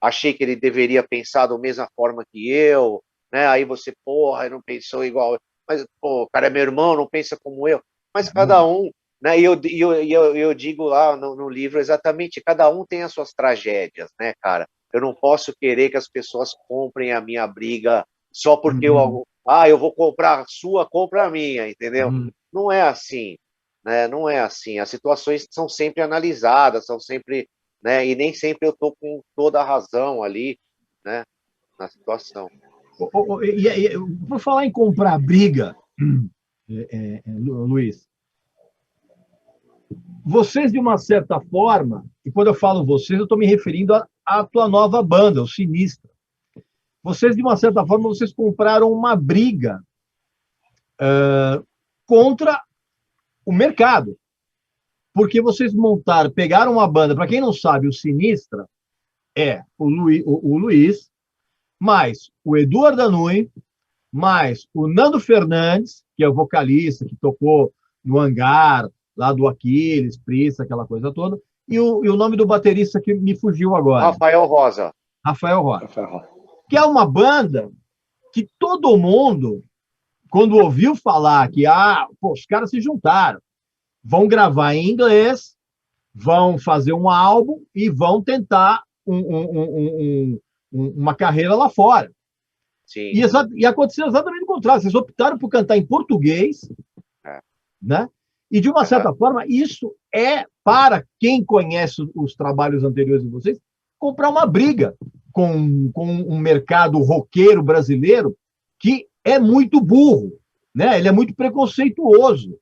[SPEAKER 2] achei que ele deveria pensar da mesma forma que eu, né? Aí você, porra, não pensou igual. Mas, pô, o cara é meu irmão, não pensa como eu. Mas cada
[SPEAKER 1] Uhum.
[SPEAKER 2] um, né? E eu digo lá no livro exatamente, cada um tem as suas tragédias, né, cara? Eu não posso querer que as pessoas comprem a minha briga só porque
[SPEAKER 1] Uhum.
[SPEAKER 2] eu vou comprar a sua, compra a minha, entendeu?
[SPEAKER 1] Uhum.
[SPEAKER 2] Não é assim, né? Não é assim. As situações são sempre analisadas, são sempre, né? E nem sempre eu estou com toda a razão ali, né? Na situação.
[SPEAKER 1] Por falar em comprar briga, Luiz, vocês, de uma certa forma, e quando eu falo vocês, eu estou me referindo à tua nova banda, o Sinistra. Vocês, de uma certa forma, vocês compraram uma briga contra o mercado. Porque vocês pegaram uma banda, para quem não sabe, o Sinistra é o Luiz, mais o Eduardo Danui, mais o Nando Fernandes, que é o vocalista que tocou no Hangar, lá do Aquiles, Priest, aquela coisa toda, e o nome do baterista que me fugiu agora,
[SPEAKER 2] Rafael Rosa.
[SPEAKER 1] Rafael Rocha, que é uma banda que todo mundo, quando ouviu falar que os caras se juntaram, vão gravar em inglês, vão fazer um álbum e vão tentar uma carreira lá fora.
[SPEAKER 2] Sim.
[SPEAKER 1] E aconteceu exatamente o contrário. Vocês optaram por cantar em português,
[SPEAKER 2] É.
[SPEAKER 1] né? E, de uma certa forma, isso é, para quem conhece os trabalhos anteriores de vocês, comprar uma briga com um mercado roqueiro brasileiro que é muito burro, né? Ele é muito preconceituoso.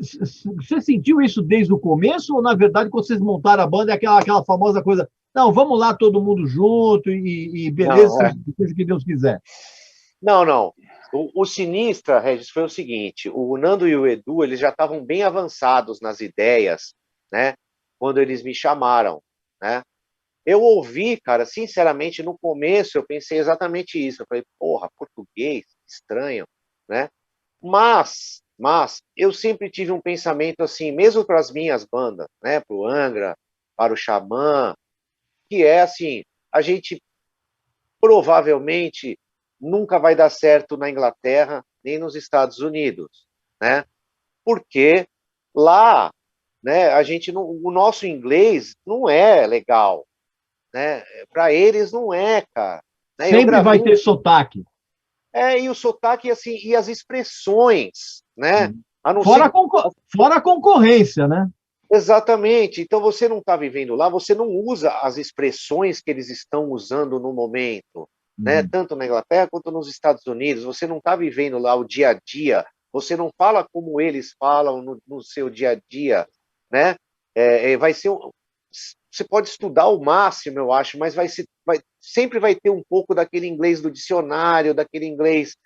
[SPEAKER 1] Você sentiu isso desde o começo ou, na verdade, quando vocês montaram a banda, é aquela famosa coisa, não, vamos lá todo mundo junto e beleza,
[SPEAKER 2] Não,
[SPEAKER 1] seja o que Deus quiser.
[SPEAKER 2] não. O Sinistra, Regis, foi o seguinte: o Nando e o Edu, eles já estavam bem avançados nas ideias, né? Quando eles me chamaram, né? Eu ouvi, cara, sinceramente, no começo eu pensei exatamente isso. Eu falei, porra, português, estranho, né? Mas eu sempre tive um pensamento assim, mesmo para as minhas bandas, né? Para o Angra, para o Xamã, que é assim, a gente provavelmente nunca vai dar certo na Inglaterra nem nos Estados Unidos, né? Porque lá, né, a gente não, o nosso inglês não é legal, né? Para eles não é, cara. Né? Eu
[SPEAKER 1] Sempre vai
[SPEAKER 2] gravei
[SPEAKER 1] ter sotaque.
[SPEAKER 2] e o sotaque assim e as expressões, né? A não
[SPEAKER 1] Fora
[SPEAKER 2] ser
[SPEAKER 1] fora a concorrência, né?
[SPEAKER 2] exatamente. Então você não está vivendo lá, você não usa as expressões que eles estão usando no momento, né? Tanto na Inglaterra quanto nos Estados Unidos. Você não está vivendo lá o dia a dia. Você não fala como eles falam no seu dia a dia, né? Vai ser você pode estudar o máximo, eu acho, mas sempre vai ter um pouco daquele inglês do dicionário, daquele inglês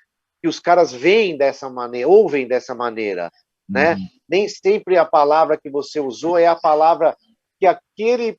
[SPEAKER 2] que os caras veem dessa maneira, ouvem dessa maneira, né? Nem sempre a palavra que você usou é a palavra que aquele,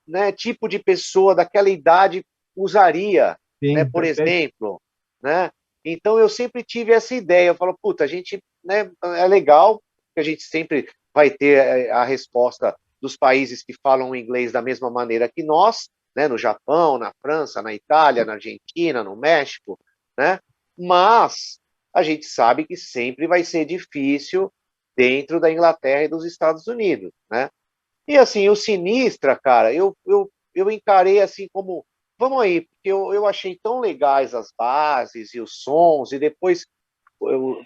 [SPEAKER 2] né, tipo de pessoa daquela idade usaria, né?
[SPEAKER 1] Sim,
[SPEAKER 2] Por
[SPEAKER 1] perfeito.
[SPEAKER 2] exemplo, né? Então eu sempre tive essa ideia. Eu falo, puta, a gente, né, é legal que a gente sempre vai ter a resposta dos países que falam inglês da mesma maneira que nós, né? No Japão, na França, na Itália, na Argentina, no México, né? Mas a gente sabe que sempre vai ser difícil dentro da Inglaterra e dos Estados Unidos, né? E assim, o Sinistra, cara, eu encarei assim como, vamos aí, porque eu achei tão legais as bases e os sons, e depois eu,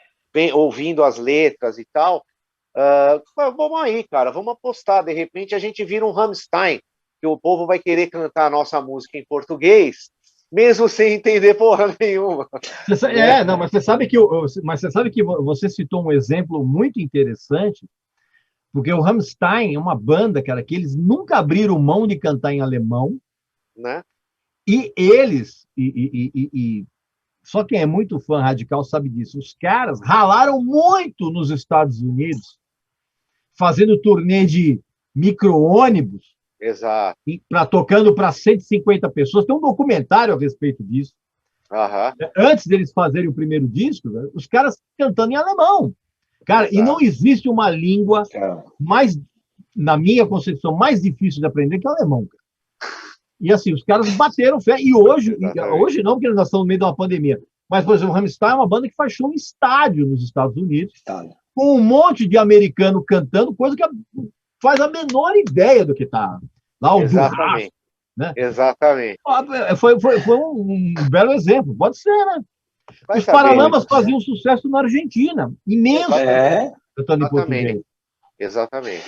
[SPEAKER 2] ouvindo as letras e tal, vamos aí, cara, vamos apostar, de repente a gente vira um Rammstein, que o povo vai querer cantar a nossa música em português, mesmo sem entender porra nenhuma. Né?
[SPEAKER 1] Não, mas você sabe que você citou um exemplo muito interessante, porque o Rammstein é uma banda, cara, que eles nunca abriram mão de cantar em alemão,
[SPEAKER 2] Né?
[SPEAKER 1] e eles, só quem é muito fã radical sabe disso, os caras ralaram muito nos Estados Unidos, fazendo turnê de micro-ônibus,
[SPEAKER 2] Exato.
[SPEAKER 1] tocando para 150 pessoas. Tem um documentário a respeito disso.
[SPEAKER 2] Aham.
[SPEAKER 1] Antes deles fazerem o primeiro disco, né, os caras cantando em alemão. Cara,
[SPEAKER 2] Exato.
[SPEAKER 1] e não existe uma língua mais, na minha concepção, mais difícil de aprender que o alemão. E assim, os caras bateram fé. E hoje não, porque nós estamos no meio de uma pandemia. Mas, por exemplo, o Rammstein é uma banda que faz show em estádio nos Estados Unidos, com um monte de americano cantando, coisa que faz a menor ideia do que está lá. O
[SPEAKER 2] Exatamente.
[SPEAKER 1] Né?
[SPEAKER 2] Exatamente.
[SPEAKER 1] Foi um belo exemplo. Pode ser, né? Os Paralamas faziam sucesso na Argentina, imenso, cantando em português.
[SPEAKER 2] Exatamente.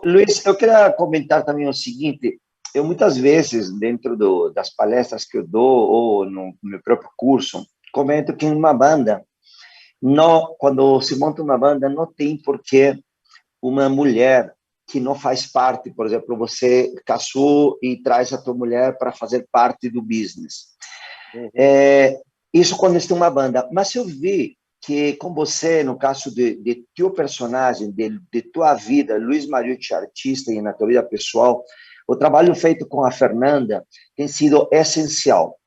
[SPEAKER 3] Luiz, eu queria comentar também o seguinte: eu muitas vezes, dentro das palestras que eu dou, ou no meu próprio curso, comento que em uma banda, quando se monta uma banda, não tem por que uma mulher que não faz parte, por exemplo, você casou e traz a tua mulher para fazer parte do business. Isso quando tem uma banda. Mas eu vi que com você, no caso de teu personagem, de tua vida, Luiz Mariucci, artista e na tua vida pessoal, o trabalho feito com a Fernanda tem sido essencial.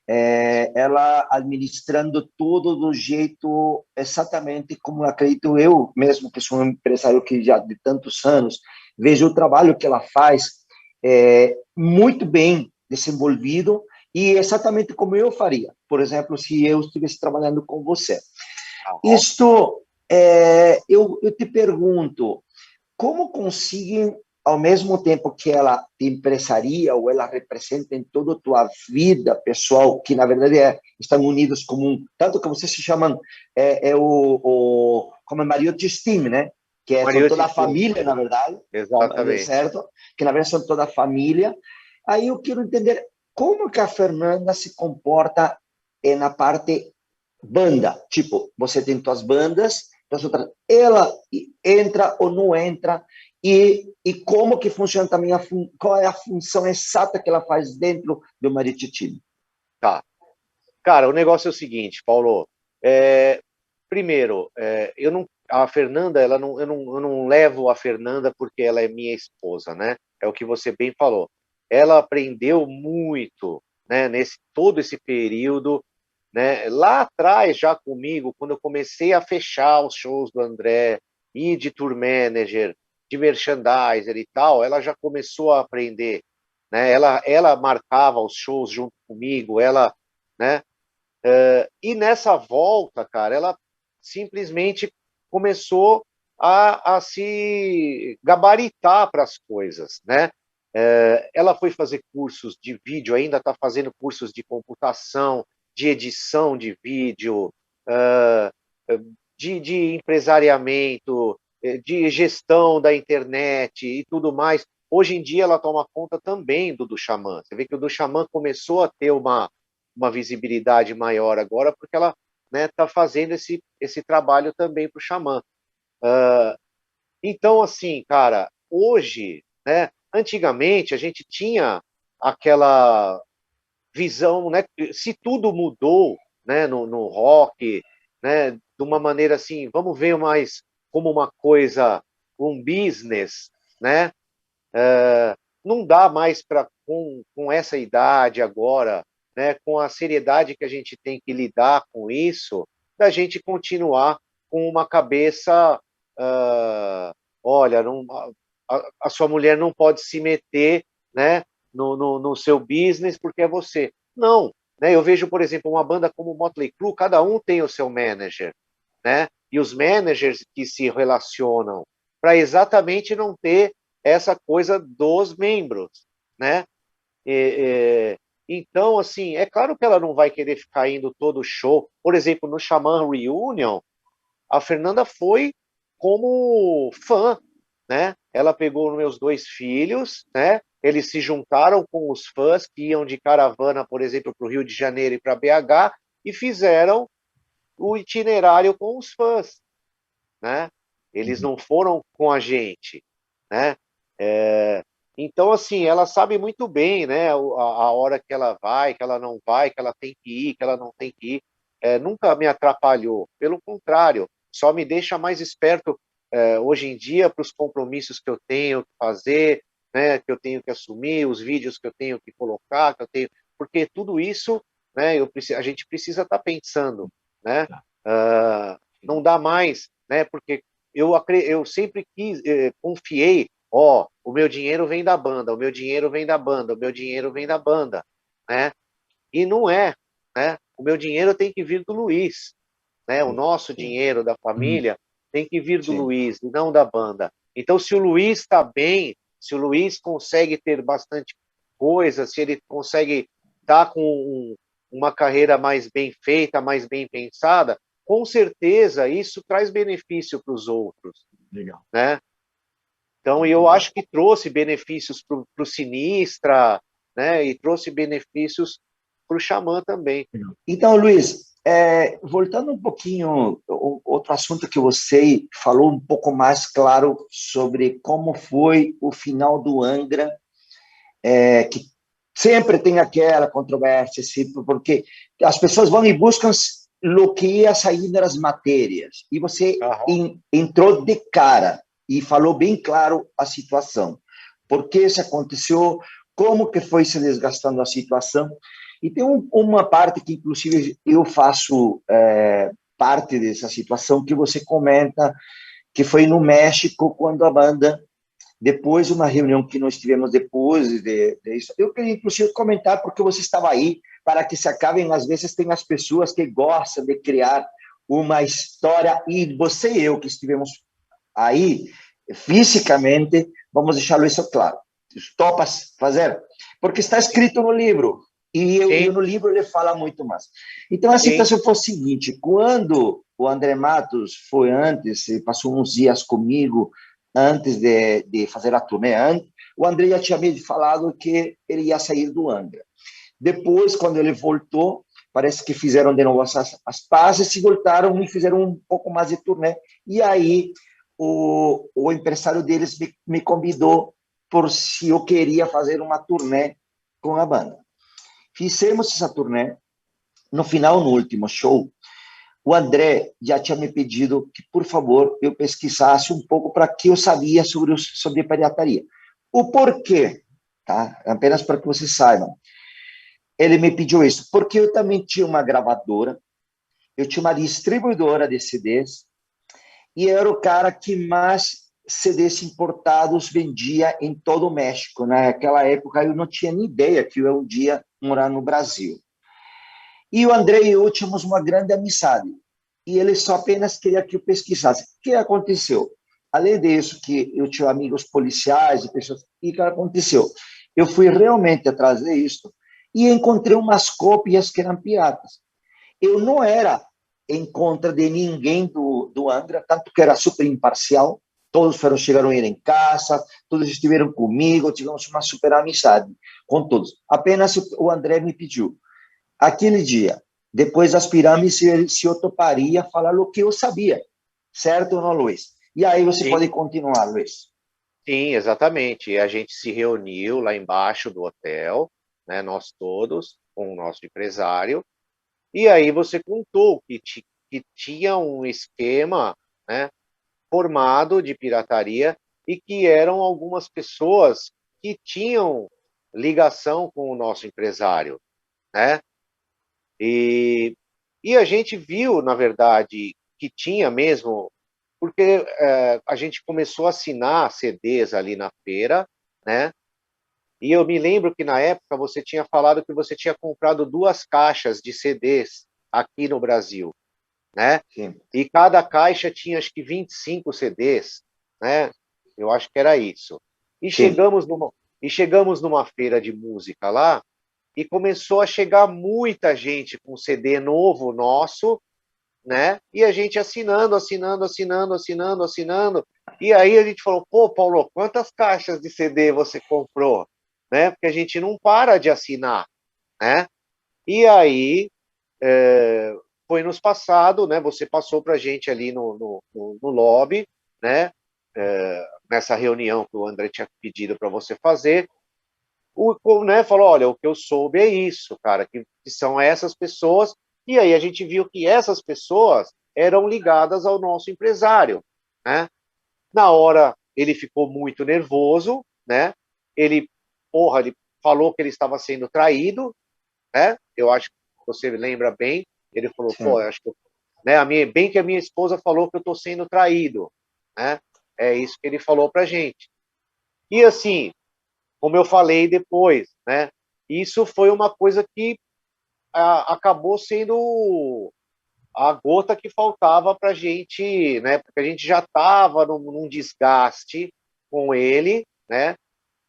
[SPEAKER 3] Ela administrando tudo do jeito exatamente como acredito eu mesmo, que sou um empresário que já de tantos anos, vejo o trabalho que ela faz muito bem desenvolvido e exatamente como eu faria, por exemplo, se eu estivesse trabalhando com você. Isto, eu te pergunto, como conseguem, ao mesmo tempo que ela te empresaria ou ela representa em toda a tua vida pessoal, que na verdade estão unidos como tanto que vocês se chamam como é Mariucci Team, né? Que são toda a família, na verdade.
[SPEAKER 2] Exatamente.
[SPEAKER 3] Certo? Que na verdade são toda a família. Aí eu quero entender como que a Fernanda se comporta na parte banda. Tipo, você tem tuas bandas, ela entra ou não entra, e como que funciona também, qual é a função exata que ela faz dentro do Maritime?
[SPEAKER 2] Tá. Cara, o negócio é o seguinte, Paulo. Primeiro, a Fernanda, eu não levo a Fernanda porque ela é minha esposa, né? É o que você bem falou. Ela aprendeu muito, né? Nesse todo esse período, né? Lá atrás, já comigo, quando eu comecei a fechar os shows do André e de tour manager, de merchandiser e tal, ela já começou a aprender, né? Ela marcava os shows junto comigo, né? E nessa volta, cara, ela simplesmente começou a se gabaritar para as coisas, né? Ela foi fazer cursos de vídeo, ainda está fazendo cursos de computação, de edição de vídeo, de empresariamento, de gestão da internet e tudo mais. Hoje em dia ela toma conta também do Xamã. Você vê que o do Xamã começou a ter uma visibilidade maior agora, porque ela está fazendo esse trabalho também para o Xamã. Então, assim, cara, hoje, né, antigamente a gente tinha aquela visão, né, se tudo mudou, né, no rock, né, de uma maneira assim, vamos ver mais como uma coisa, um business, né, não dá mais para, com essa idade agora, né, com a seriedade que a gente tem que lidar com isso, da gente continuar com uma cabeça, olha, não, a sua mulher não pode se meter, né, no seu business porque é você. Não, né, eu vejo, por exemplo, uma banda como o Motley Crue, cada um tem o seu manager, né, e os managers que se relacionam para exatamente não ter essa coisa dos membros, né? Então, assim, é claro que ela não vai querer ficar indo todo show. Por exemplo, no Xamã Reunion, a Fernanda foi como fã, né? Ela pegou meus dois filhos, né? Eles se juntaram com os fãs que iam de caravana, por exemplo, para o Rio de Janeiro e para BH e fizeram o itinerário com os fãs, né? Eles não foram com a gente, né? Então, assim, ela sabe muito bem, né, a hora que ela vai, que ela não vai, que ela tem que ir, que ela não tem que ir. Nunca me atrapalhou, pelo contrário, só me deixa mais esperto hoje em dia para os compromissos que eu tenho que fazer, né, que eu tenho que assumir, os vídeos que eu tenho que colocar, que eu tenho, porque tudo isso, né, a gente precisa estar pensando, né? Não dá mais, né? Porque eu sempre confiei, ó, o meu dinheiro vem da banda, o meu dinheiro vem da banda, o meu dinheiro vem da banda, né? E não é, né? O meu dinheiro tem que vir do Luiz, né? O nosso dinheiro da família tem que vir do Luiz e não da banda. Então, se o Luiz está bem, se o Luiz consegue ter bastante coisa, se ele consegue estar com uma carreira mais bem feita, mais bem pensada, com certeza isso traz benefício para os outros.
[SPEAKER 1] Legal.
[SPEAKER 2] Né? Então, eu acho que trouxe benefícios para o Sinistra, né? E trouxe benefícios para o Xamã também.
[SPEAKER 3] Então, Luiz, voltando um pouquinho, outro assunto que você falou um pouco mais claro sobre como foi o final do Angra, que sempre tem aquela controvérsia, porque as pessoas vão e buscam o que ia sair das matérias, e você entrou de cara e falou bem claro a situação, por que isso aconteceu, como que foi se desgastando a situação. E tem uma parte que, inclusive, eu faço parte dessa situação que você comenta, que foi no México, quando a banda, depois de uma reunião que nós tivemos depois disso, eu queria, inclusive, comentar, porque você estava aí, para que se acabem, às vezes, tem as pessoas que gostam de criar uma história, e você e eu, que estivemos aí, fisicamente, vamos deixar isso claro. Topas fazer? Porque está escrito no livro, e no livro ele fala muito mais. Então, a situação foi o seguinte, quando o André Matos foi antes, passou uns dias comigo, antes de fazer a turnê, o André já tinha me falado que ele ia sair do Angra. Depois, quando ele voltou, parece que fizeram de novo as pazes e voltaram e fizeram um pouco mais de turnê. E aí o empresário deles me convidou por se eu queria fazer uma turnê com a banda. Fizemos essa turnê. No final, no último show, o André já tinha me pedido que, por favor, eu pesquisasse um pouco para que eu sabia sobre pirataria. O porquê, tá? Apenas para que vocês saibam. Ele me pediu isso, porque eu também tinha uma gravadora, eu tinha uma distribuidora de CDs, e eu era o cara que mais CDs importados vendia em todo o México. Naquela época, eu não tinha nem ideia que eu ia um dia morar no Brasil. E o André e eu tínhamos uma grande amizade. E ele só apenas queria que eu pesquisasse. O que aconteceu? Além disso, que eu tinha amigos policiais e pessoas... E o que aconteceu? Eu fui realmente atrás disso e encontrei umas cópias que eram piratas. Eu não era em contra de ninguém do Angra, tanto que era super imparcial. Todos chegaram a ir em casa, todos estiveram comigo, tivemos uma super amizade com todos. Apenas o André me pediu, aquele dia, depois das pirâmides, se eu toparia falar o que eu sabia. Certo ou não, Luiz? E aí você pode continuar, Luiz.
[SPEAKER 2] Sim, exatamente. A gente se reuniu lá embaixo do hotel, né, nós todos, com o nosso empresário, e aí você contou que tinha um esquema, né, formado de pirataria e que eram algumas pessoas que tinham ligação com o nosso empresário, né? E a gente viu, na verdade, que tinha mesmo, porque a gente começou a assinar CDs ali na feira, né? E eu me lembro que na época você tinha falado que você tinha comprado 2 caixas de CDs aqui no Brasil, né?
[SPEAKER 3] Sim.
[SPEAKER 2] E cada caixa tinha acho que 25 CDs, né? Eu acho que era isso. E chegamos numa feira de música lá e começou a chegar muita gente com CD novo nosso, né? E a gente assinando. E aí a gente falou, pô, Paulo, quantas caixas de CD você comprou? Né? Porque a gente não para de assinar, né? E aí foi nos passado, né? Você passou para a gente ali no lobby, né? Nessa reunião que o André tinha pedido para você fazer, né, falou, olha, o que eu soube é isso, cara, que são essas pessoas, e aí a gente viu que essas pessoas eram ligadas ao nosso empresário, né? Na hora, ele ficou muito nervoso, né? Ele falou que ele estava sendo traído, né? Eu acho que você lembra bem, ele falou, pô, acho que, né, bem que a minha esposa falou que eu estou sendo traído, né? É isso que ele falou pra gente. E assim, como eu falei depois, né? Isso foi uma coisa que acabou sendo a gota que faltava para a gente, né? Porque a gente já estava num desgaste com ele, né?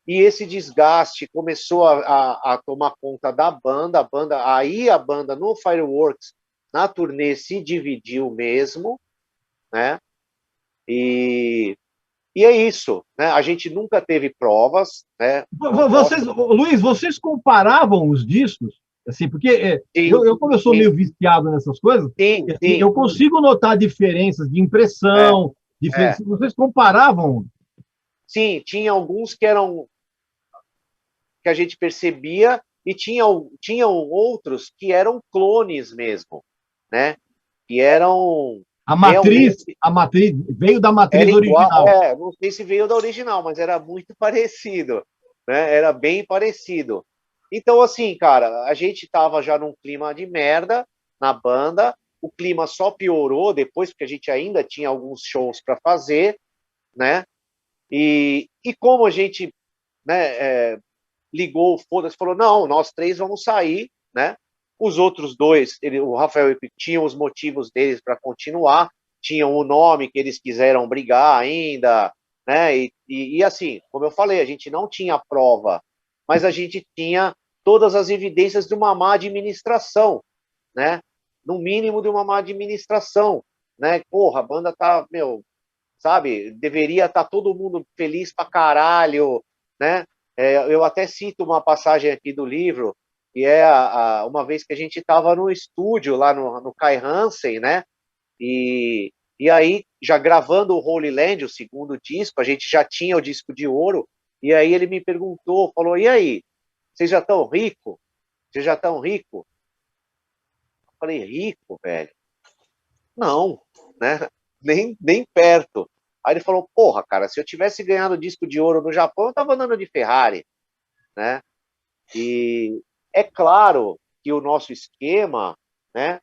[SPEAKER 2] E esse desgaste começou a tomar conta da banda, aí a banda no Fireworks, na turnê, se dividiu mesmo, né? E é isso, né? A gente nunca teve provas, né?
[SPEAKER 1] Luiz, vocês comparavam os discos? Assim, porque
[SPEAKER 2] Sim,
[SPEAKER 1] como eu sou meio viciado nessas coisas,
[SPEAKER 2] sim,
[SPEAKER 1] assim,
[SPEAKER 2] sim.
[SPEAKER 1] eu consigo notar diferenças de impressão, diferenças. Vocês comparavam?
[SPEAKER 2] Sim, tinha alguns que a gente percebia e tinham outros que eram clones mesmo, né? Que eram realmente
[SPEAKER 1] A matriz veio da matriz
[SPEAKER 2] era igual,
[SPEAKER 1] original.
[SPEAKER 2] não sei se veio da original, mas era muito parecido, né? Era bem parecido. Então, assim, cara, a gente tava já num clima de merda na banda, o clima só piorou depois, porque a gente ainda tinha alguns shows para fazer, né? E como a gente, né, ligou o foda-se, falou, não, nós 3 vamos sair, né? Os outros 2, o Rafael e o Pico, tinham os motivos deles para continuar, tinham o nome que eles quiseram brigar ainda, né? E assim, como eu falei, a gente não tinha prova, mas a gente tinha todas as evidências de uma má administração, né? No mínimo de uma má administração, né? Porra, a banda tá, meu, sabe? Deveria estar todo mundo feliz pra caralho, né? Eu até cito uma passagem aqui do livro, que é uma vez que a gente estava no estúdio lá no Kai Hansen, né? E aí, já gravando o Holy Land, o segundo disco, a gente já tinha o disco de ouro, e aí ele me perguntou, falou, e aí, vocês já estão ricos? Vocês já estão ricos? Eu falei, rico, velho? Não, né? Nem perto. Aí ele falou, porra, cara, se eu tivesse ganhado disco de ouro no Japão, eu tava andando de Ferrari, né? E é claro que o nosso esquema, né,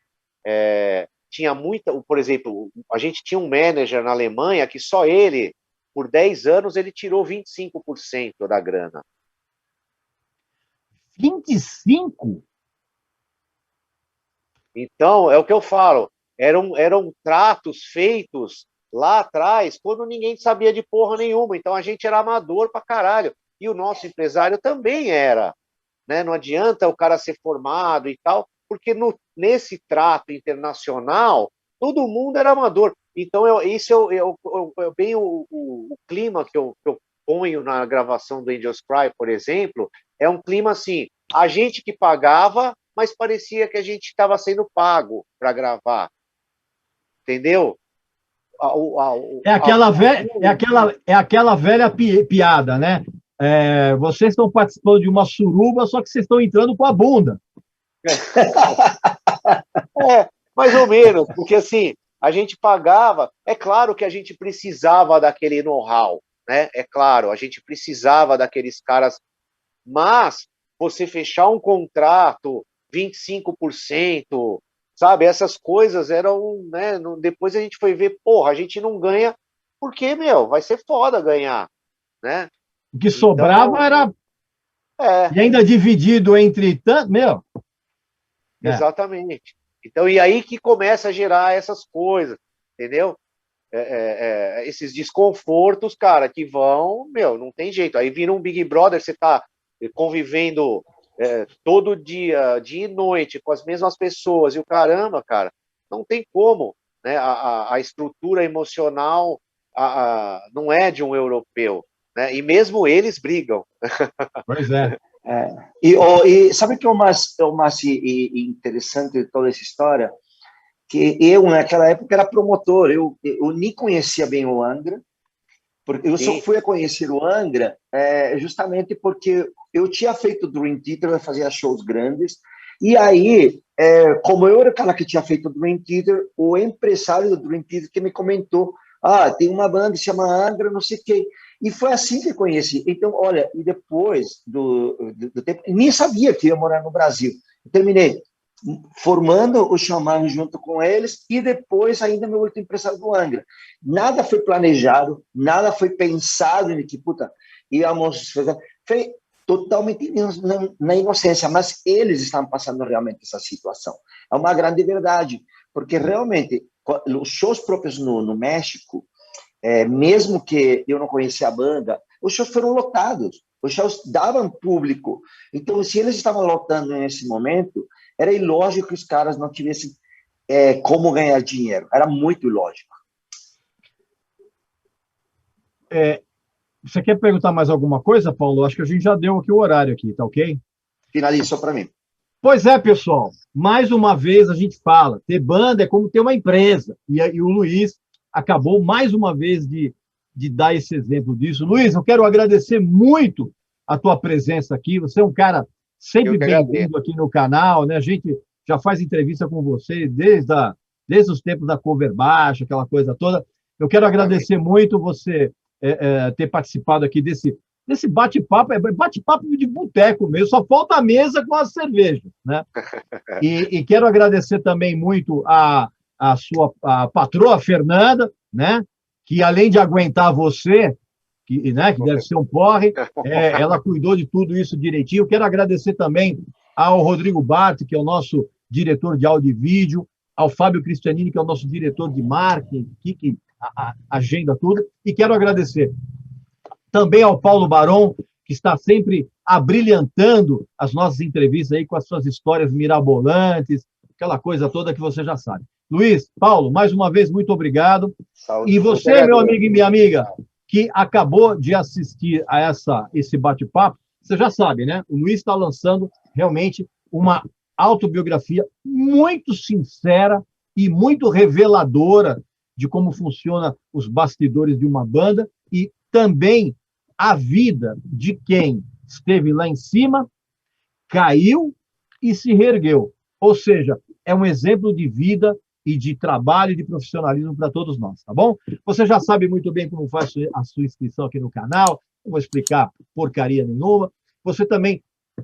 [SPEAKER 2] tinha muita, por exemplo, a gente tinha um manager na Alemanha que só ele, por 10 anos, ele tirou 25% da grana.
[SPEAKER 1] 25?
[SPEAKER 2] Então, é o que eu falo, eram tratos feitos lá atrás, quando ninguém sabia de porra nenhuma, então a gente era amador pra caralho, e o nosso empresário também era, né? Não adianta o cara ser formado e tal, porque nesse trato internacional, todo mundo era amador. Então, isso é bem o clima que eu ponho na gravação do Angels Cry, por exemplo, é um clima assim, a gente que pagava, mas parecia que a gente estava sendo pago para gravar. Entendeu?
[SPEAKER 1] É aquela velha piada, né? Vocês estão participando de uma suruba, só que vocês estão entrando com a bunda.
[SPEAKER 2] Mais ou menos, porque assim, a gente pagava, é claro que a gente precisava daquele know-how, né? É claro, a gente precisava daqueles caras, mas você fechar um contrato, 25%, sabe? Essas coisas eram, né? Depois a gente foi ver, porra, a gente não ganha, porque, meu, vai ser foda ganhar, né?
[SPEAKER 1] O que sobrava
[SPEAKER 2] então,
[SPEAKER 1] era. E ainda dividido entre tanto. Meu.
[SPEAKER 2] Exatamente. Então, e aí que começa a gerar essas coisas, entendeu? Esses desconfortos, cara, que vão, meu, não tem jeito. Aí vira um Big Brother, você tá convivendo todo dia e noite, com as mesmas pessoas, e o caramba, cara, não tem como, né? A estrutura emocional não é de um europeu, né? E mesmo eles brigam.
[SPEAKER 1] Pois é.
[SPEAKER 3] E sabe o que é o mais interessante de toda essa história? Que eu, naquela época, era promotor, eu nem conhecia bem o Angra, porque eu só fui a conhecer o Angra justamente porque eu tinha feito Dream Theater, eu fazia shows grandes, e aí, como eu era o cara que tinha feito Dream Theater, o empresário do Dream Theater que me comentou, tem uma banda que se chama Angra, não sei o quê. E foi assim que eu conheci. Então, olha, e depois do tempo, nem sabia que ia morar no Brasil. Eu terminei formando o Xamã junto com eles e depois ainda meu outro empresário do Angra. Nada foi planejado, nada foi pensado em que, íamos fazer. Foi totalmente na inocência, mas eles estão passando realmente essa situação. É uma grande verdade, porque realmente os shows próprios no México, mesmo que eu não conhecia a banda, os shows foram lotados, os shows davam público. Então, se eles estavam lotando nesse momento, era ilógico que os caras não tivessem como ganhar dinheiro. Era muito ilógico.
[SPEAKER 1] Você quer perguntar mais alguma coisa, Paulo? Acho que a gente já deu aqui o horário aqui, tá ok?
[SPEAKER 3] Finalizou para mim.
[SPEAKER 1] Pois é, pessoal. Mais uma vez a gente fala, ter banda é como ter uma empresa. E o Luiz acabou mais uma vez de dar esse exemplo disso. Luiz, eu quero agradecer muito a tua presença aqui. Você é um cara sempre bem-vindo aqui no canal, né? A gente já faz entrevista com você desde os tempos da Cover Baixa, aquela coisa toda. Eu quero agradecer muito você ter participado aqui desse bate-papo, bate-papo de boteco mesmo, só falta a mesa com as cervejas, né? E quero agradecer também muito a sua patroa, Fernanda, né? Que além de aguentar você, que deve ser um porre, ela cuidou de tudo isso direitinho. Quero agradecer também ao Rodrigo Bart, que é o nosso diretor de áudio e vídeo, ao Fábio Cristianini, que é o nosso diretor de marketing, que agenda tudo, e quero agradecer também ao Paulo Barão, que está sempre abrilhantando as nossas entrevistas aí com as suas histórias mirabolantes, aquela coisa toda que você já sabe. Luiz, Paulo, mais uma vez, muito obrigado. Saúde. E você, meu amigo e minha amiga, que acabou de assistir a esse bate-papo, você já sabe, né? O Luiz está lançando realmente uma autobiografia muito sincera e muito reveladora de como funciona os bastidores de uma banda e também a vida de quem esteve lá em cima, caiu e se reergueu. Ou seja, é um exemplo de vida e de trabalho e de profissionalismo para todos nós, tá bom? Você já sabe muito bem como faz a sua inscrição aqui no canal, não vou explicar porcaria nenhuma. Você também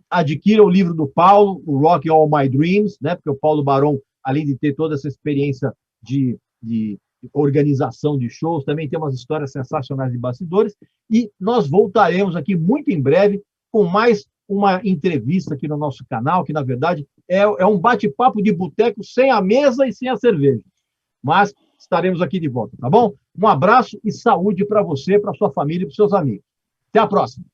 [SPEAKER 1] adquira o livro do Paulo, o Rock All My Dreams, né? Porque o Paulo Barão, além de ter toda essa experiência de organização de shows, também tem umas histórias sensacionais de bastidores, e nós voltaremos aqui muito em breve com mais uma entrevista aqui no nosso canal, que na verdade é um bate-papo de boteco sem a mesa e sem a cerveja. Mas estaremos aqui de volta, tá bom? Um abraço e saúde para você, para sua família e para os seus amigos. Até a próxima!